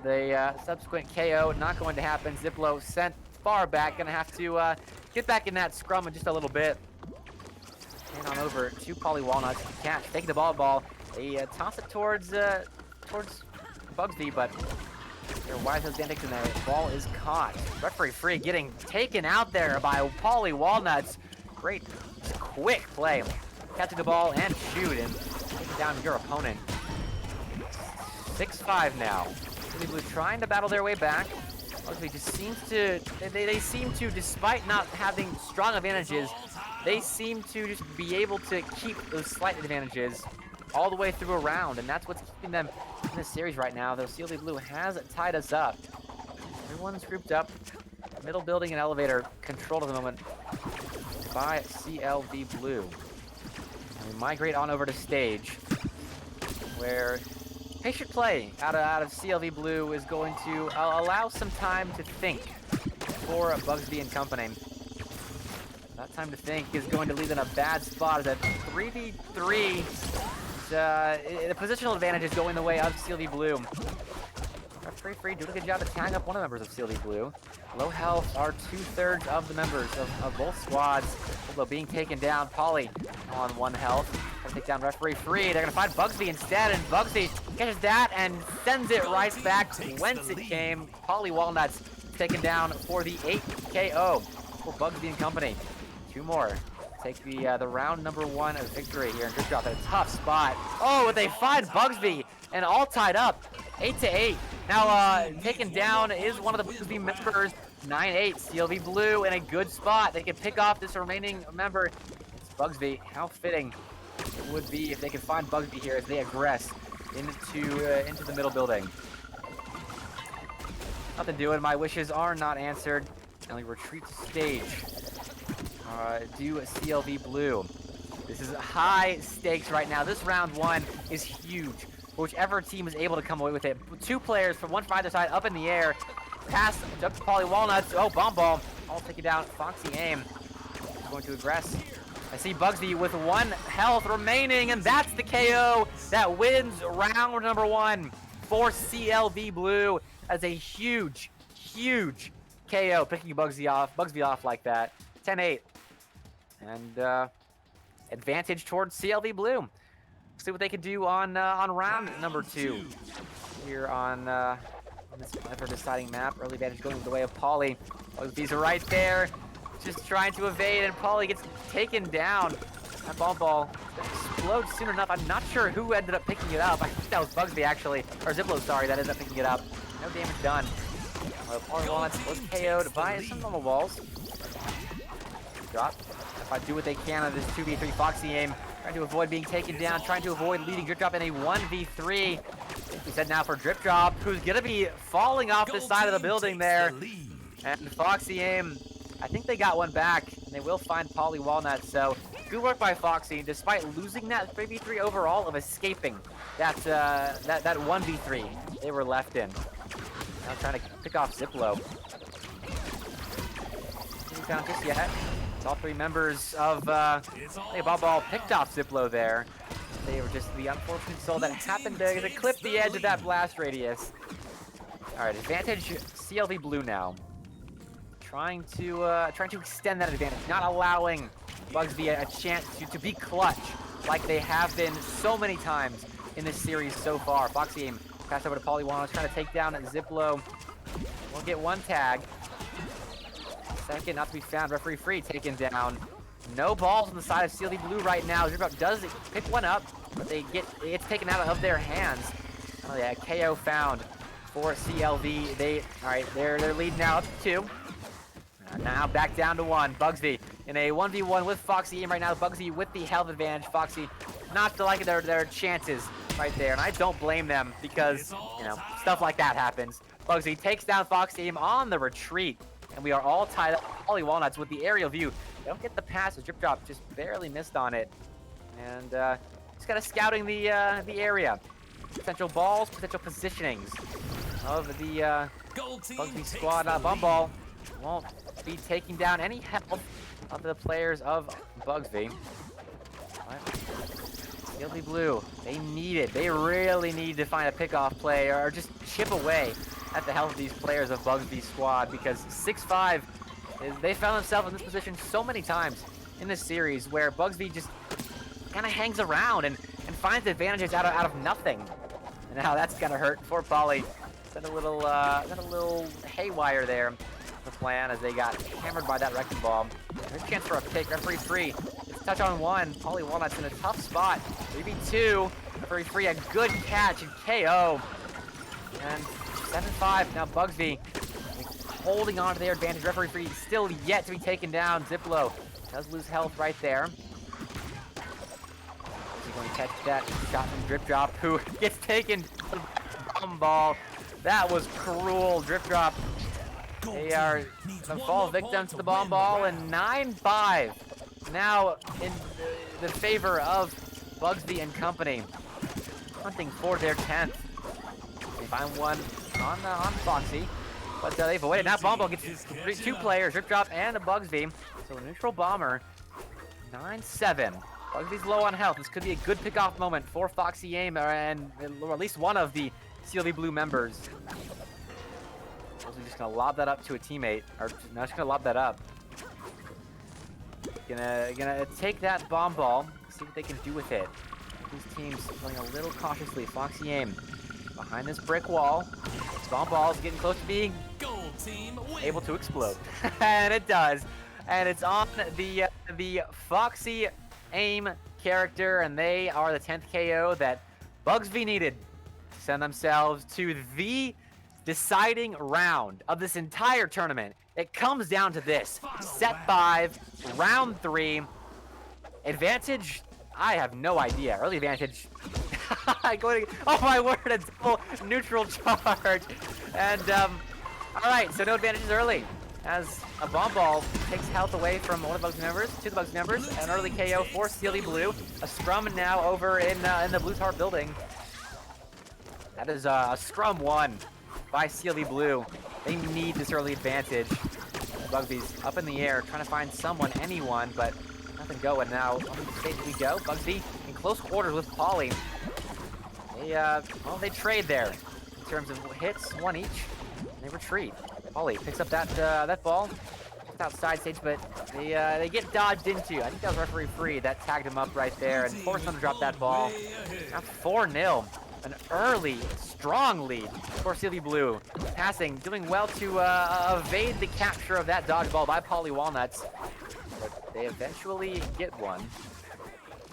the subsequent KO not going to happen. Ziplo sent far back, gonna have to get back in that scrum in just a little bit. And on over to Polly Walnuts. Catch, taking the ball. They toss it towards Bugsby, but they're wise as antics, and the ball is caught. Referee Free getting taken out there by Polly Walnuts. Great, quick play. Catching the ball and shoot, and taking down your opponent. 6-5 now. Steely Blue trying to battle their way back. Bugsby just seems to, they seem to, despite not having strong advantages, they seem to just be able to keep those slight advantages all the way through a round, and that's what's keeping them in this series right now, though Steely Blue has tied us up. Everyone's grouped up. Middle building and elevator controlled at the moment by CLV Blue. And we migrate on over to stage, where patient play out of CLV Blue is going to allow some time to think for Bugsby and company. That time to think is going to leave in a bad spot as a 3v3. The positional advantage is going the way of CLV Blue. Referee Free doing a good job of tagging up one of the members of CLV Blue. Low health are 2/3 of the members of both squads. Although being taken down, Polly on 1 health. Gonna take down Referee Free. They're gonna find Bugsby instead, and Bugsby catches that and sends it right back to whence it came. Polly Walnuts taken down for the 8 KO for Bugsby and company. 2 more. Take the round number 1 of victory here, and Drip Drop at a tough spot. Oh, but they find Bugsby and all tied up, 8-8. Now taken down is one of the Bugsby members, 9-8. CLV Blue in a good spot. They can pick off this remaining member. It's Bugsby. How fitting would be if they could find Bugsby here as they aggress into the middle building. Nothing doing. My wishes are not answered. And we retreat to stage. Do CLV Blue. This is high stakes right now. This round one is huge. Whichever team is able to come away with it. 2 players from one from either side up in the air. Pass, jump to Polly Walnuts. Oh, bomb ball. All taken down. Foxy Aim going to aggress. I see Bugsby with 1 health remaining, and that's the KO that wins round number 1 for CLV Blue. That's a huge, huge KO, picking Bugsby off like that. 10-8. And advantage towards CLV Blue. See what they can do on round number 2 here on this ever deciding map. Early advantage going the way of Polly. Bugsby's right there, just trying to evade, and Polly gets taken down. That ball explodes soon enough. I'm not sure who ended up picking it up. I think that was Bugsby actually, or Ziplo, sorry, that ended up picking it up. No damage done. Polly Walnuts was KO'd by some normal balls. Drop. If I do what they can on this 2v3 Foxy Aim, trying to avoid being taken down, trying to avoid leading Drip Drop in a 1v3. We said now for Drip Drop, who's gonna be falling off the side of the building there. And Foxy Aim, I think they got one back, and they will find Polly Walnut. So good work by Foxy, despite losing that 3v3 overall, of escaping that 1v3 they were left in. Now trying to pick off Ziplo. He's down just yet. It's all 3 members of Bomb Ball picked off Ziplo there. They were just the unfortunate soul that happened to clip the edge of that blast radius. All right, advantage CLV Blue now. Trying to extend that advantage, not allowing Bugsby a chance to be clutch like they have been so many times in this series so far. Foxy Aim pass over to Polly Walnuts, trying to take down Ziplo. We'll get 1 tag. Second, not to be found. Referee Free taken down. No balls on the side of CLV Blue right now. Jukebox does pick one up, but it's taken out of their hands. Oh yeah, KO found for CLV. They're lead now up to 2. Now back down to 1. Bugsby in a 1v1 with Foxy Aim right now. Bugsby with the health advantage. Foxy not to like their chances right there, and I don't blame them because, you know, stuff like that happens. Bugsby takes down Foxy Aim on the retreat, and we are all tied up. Polly Walnuts with the aerial view. They don't get the pass. Drip Drop just barely missed on it, and just kind of scouting the area. Potential balls, potential positionings of the Bugsby squad. Bumball won't be taking down any health of the players of Bugsby. CLV Blue, they really need to find a pickoff play or just chip away at the health of these players of Bugsby's squad, because 6-5, they found themselves in this position so many times in this series where Bugsby just kind of hangs around and finds advantages out of nothing. And now that's gonna hurt for Polly. Got a little haywire there. The plan as they got hammered by that wrecking ball. There's a chance for a pick. Referee Free. It's touch on 1. Polly Walnut's in a tough spot. 3v2. Referee Free, a good catch and KO. And 7-5. Now Bugsby holding on to their advantage. Referee Free still yet to be taken down. Ziplo does lose health right there. Is he going to catch that shot from Drip Drop, who gets taken to the bomb ball? That was cruel. Drip Drop. They are going to fall victim to the bomb ball, and 9-5 now in the favor of Bugsby and company, hunting for their 10th. They find one on Foxy, but they avoid it. Now bomb ball gets 2 players, Drip Drop and a Bugsby, so a neutral bomber. 9-7. Bugsby's low on health. This could be a good pickoff moment for Foxy Aim, or at least one of the CLV Blue members. Just gonna lob that up to a teammate, or no, just gonna lob that up. Gonna take that bomb ball, see what they can do with it. These teams playing a little cautiously. Foxy Aim behind this brick wall. This bomb ball is getting close to being able to explode, and it does. And it's on the Foxy Aim character, and they are the 10th KO that Bugsby needed to send themselves to the deciding round of this entire tournament. It comes down to this: set 5, round 3. Advantage, I have no idea. Early advantage. Oh my word, a double neutral charge. And, alright, so no advantages early. As a bomb ball takes health away from one of the Bugs members, two of the Bugs members, an early KO for CLV Blue. A scrum now over in the Blue Tar building. That is a scrum won by CLV Blue. They need this early advantage. Bugsby's up in the air, trying to find someone, anyone, but nothing going now. On the stage we go. Bugsby in close quarters with Polly. They trade there in terms of hits, one each. And they retreat. Polly picks up that ball. It's outside stage, but they get dodged into. I think that was referee free that tagged him up right there and forced them to drop that ball. Now 4-0. An early, strong lead for CLV Blue. Passing, doing well to evade the capture of that dodgeball by Polly Walnuts. But they eventually get one.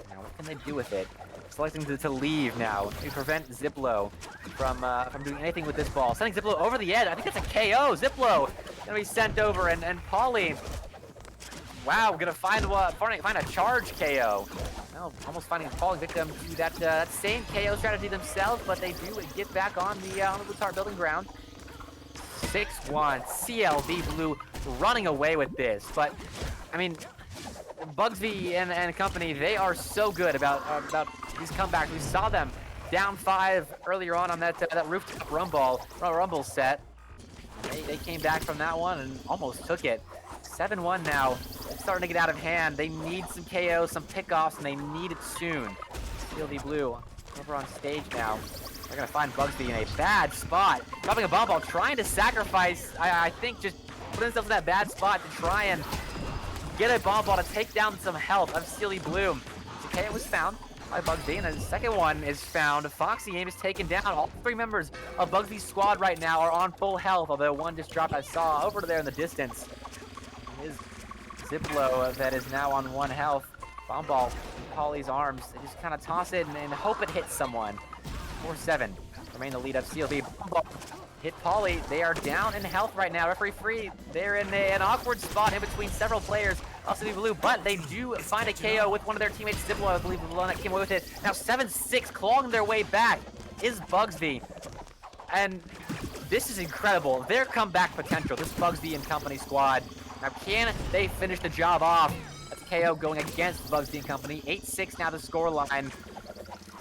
Now, what can they do with it? Selecting to leave now to prevent Ziplo from doing anything with this ball. Sending Ziplo over the edge. I think that's a KO. Ziplo gonna be sent over, and Polly, wow, gonna find a charge KO. Well, almost finding a falling victim to that same KO strategy themselves, but they do get back on the Blue Tar building ground. 6-1, CLV Blue running away with this. But I mean, Bugsby and company, they are so good about these comebacks. We saw them down 5 earlier on that rooftop rumble set. They came back from that one and almost took it. 7-1 now. It's starting to get out of hand. They need some KOs, some pickoffs, and they need it soon. CLV Blue over on stage now. They're going to find Bugsby in a bad spot. Dropping a bomb ball, trying to sacrifice, I think, just put themselves in that bad spot to try and get a bomb ball to take down some health of CLV Blue. The KO was found by Bugsby, and the second one is found. Foxy Aim is taken down. All 3 members of Bugsby's squad right now are on full health, although one just dropped, I saw, over there in the distance. Is Ziplo that is now on 1 health. Bomb ball in Polly's arms. They just kind of toss it and hope it hits someone. 4-7. Remain the lead of CLV. Bomb ball hit Polly. They are down in health right now. Referee free. They're in an awkward spot in between several players of CLV Blue, but they do find a KO with one of their teammates, Ziplo, I believe, the one that came away with it. Now 7-6, clawing their way back is Bugsby. And this is incredible. Their comeback potential, this Bugsby and company squad. Now, can they finish the job off? That's KO going against Bugsby and company. 8-6 now the score line.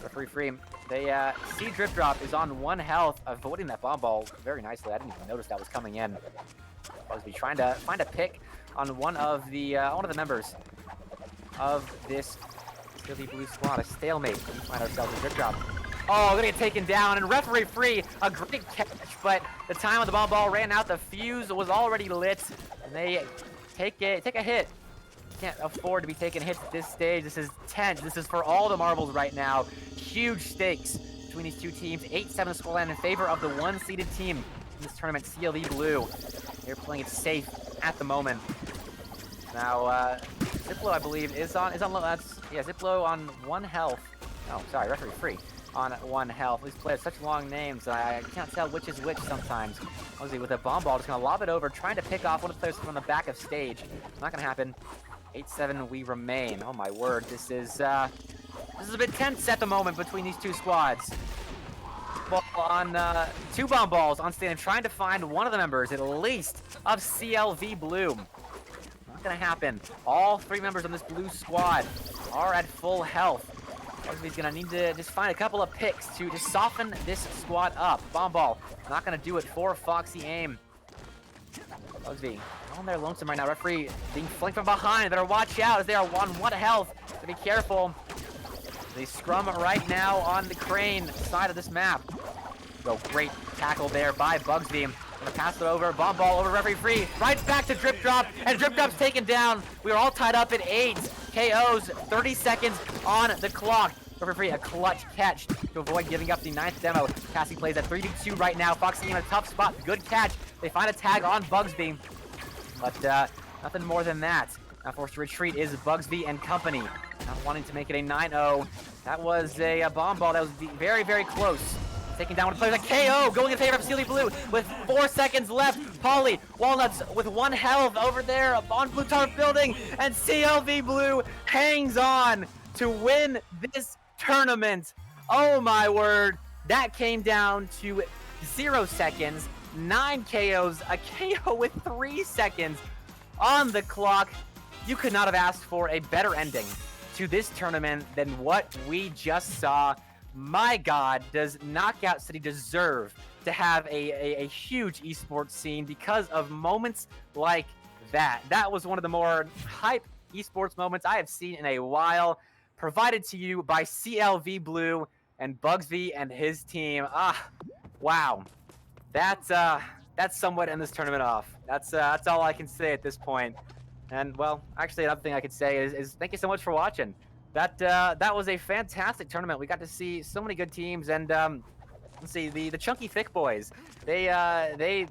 Referee free. They see Drip Drop is on 1 health, avoiding that bomb ball very nicely. I didn't even notice that was coming in. Bugsby trying to find a pick on one of the members of this CLV Blue squad. A stalemate. We find ourselves a Drip Drop. Oh, gonna get taken down, and referee free. A great catch, but the time on the bomb ball ran out. The fuse was already lit, and they take a hit. Can't afford to be taking hits at this stage. This is tense. This is for all the marbles right now. Huge stakes between these two teams. 8-7 scoreline in favor of the 1-seeded team in this tournament, CLV Blue. They're playing it safe at the moment. Now, Ziplo, I believe, is on Ziplo on 1 health. Oh, sorry, referee free on 1 health. These players have such long names, I can't tell which is which sometimes. Ozzy with a bomb ball, just gonna lob it over, trying to pick off one of the players from the back of stage. Not gonna happen. 8-7 we remain. Oh my word, this is a bit tense at the moment between these two squads. Ball on 2 bomb balls on stage, trying to find one of the members at least of CLV Blue. Not gonna happen. All 3 members on this blue squad are at full health. Bugsby's gonna need to just find a couple of picks to just soften this squad up. Bomb ball, not gonna do it for Foxy Aim. Bugsby on their lonesome right now. Referee being flanked from behind. Better watch out as they are on 1 health. So be careful. They scrum right now on the crane side of this map. So great tackle there by Bugsby. Gonna pass it over. Bomb ball over referee free. Right back to Drip Drop. And Drip Drop's taken down. We are all tied up at 8. KOs, 30 seconds on the clock. Referee free, a clutch catch to avoid giving up the 9th demo. Passing plays at 3-2 right now. Foxy in a tough spot. Good catch. They find a tag on Bugsby. But nothing more than that. Now forced to retreat is Bugsby and company. Not wanting to make it a 9-0. That was a bomb ball that was very, very close. Taking down one of the players. A KO going in favor of CLV Blue with 4 seconds left. Polly Walnuts with 1 health over there on Blue Tar building. And CLV Blue hangs on to win this tournament. Oh my word. That came down to 0 seconds, 9 KOs, a KO with 3 seconds on the clock. You could not have asked for a better ending to this tournament than what we just saw. My God, does Knockout City deserve to have a huge esports scene because of moments like that? That was one of the more hype esports moments I have seen in a while, provided to you by CLV Blue and Bugsy and his team. Wow. That's somewhat end this tournament off. That's all I can say at this point. And well, actually, another thing I could say is thank you so much for watching. That was a fantastic tournament. We got to see so many good teams, and let's see, the Chunky Thick Boys. They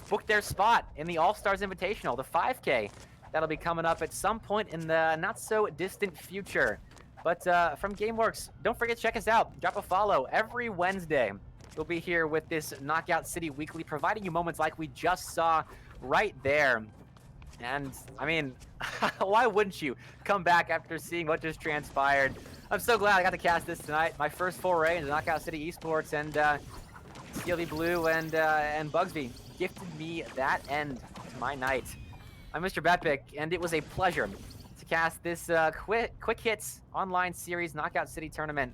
booked their spot in the All Stars Invitational, the 5K. That'll be coming up at some point in the not so distant future. But from GameWorks, don't forget to check us out. Drop a follow every Wednesday. We'll be here with this Knockout City Weekly, providing you moments like we just saw right there. And, I mean, why wouldn't you come back after seeing what just transpired? I'm so glad I got to cast this tonight. My first foray into Knockout City Esports, and CLV Blue and Bugsby gifted me that end to my night. I'm Mr. Betpick, and it was a pleasure to cast this quick hits online series Knockout City tournament.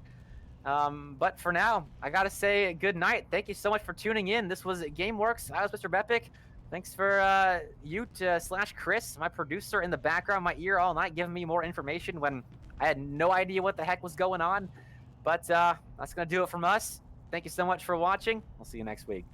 But for now, I gotta say good night. Thank you so much for tuning in. This was GameWorks. I was Mr. Betpick. Thanks for Ute/Chris, my producer in the background, my ear all night, giving me more information when I had no idea what the heck was going on. But that's gonna do it from us. Thank you so much for watching. We'll see you next week.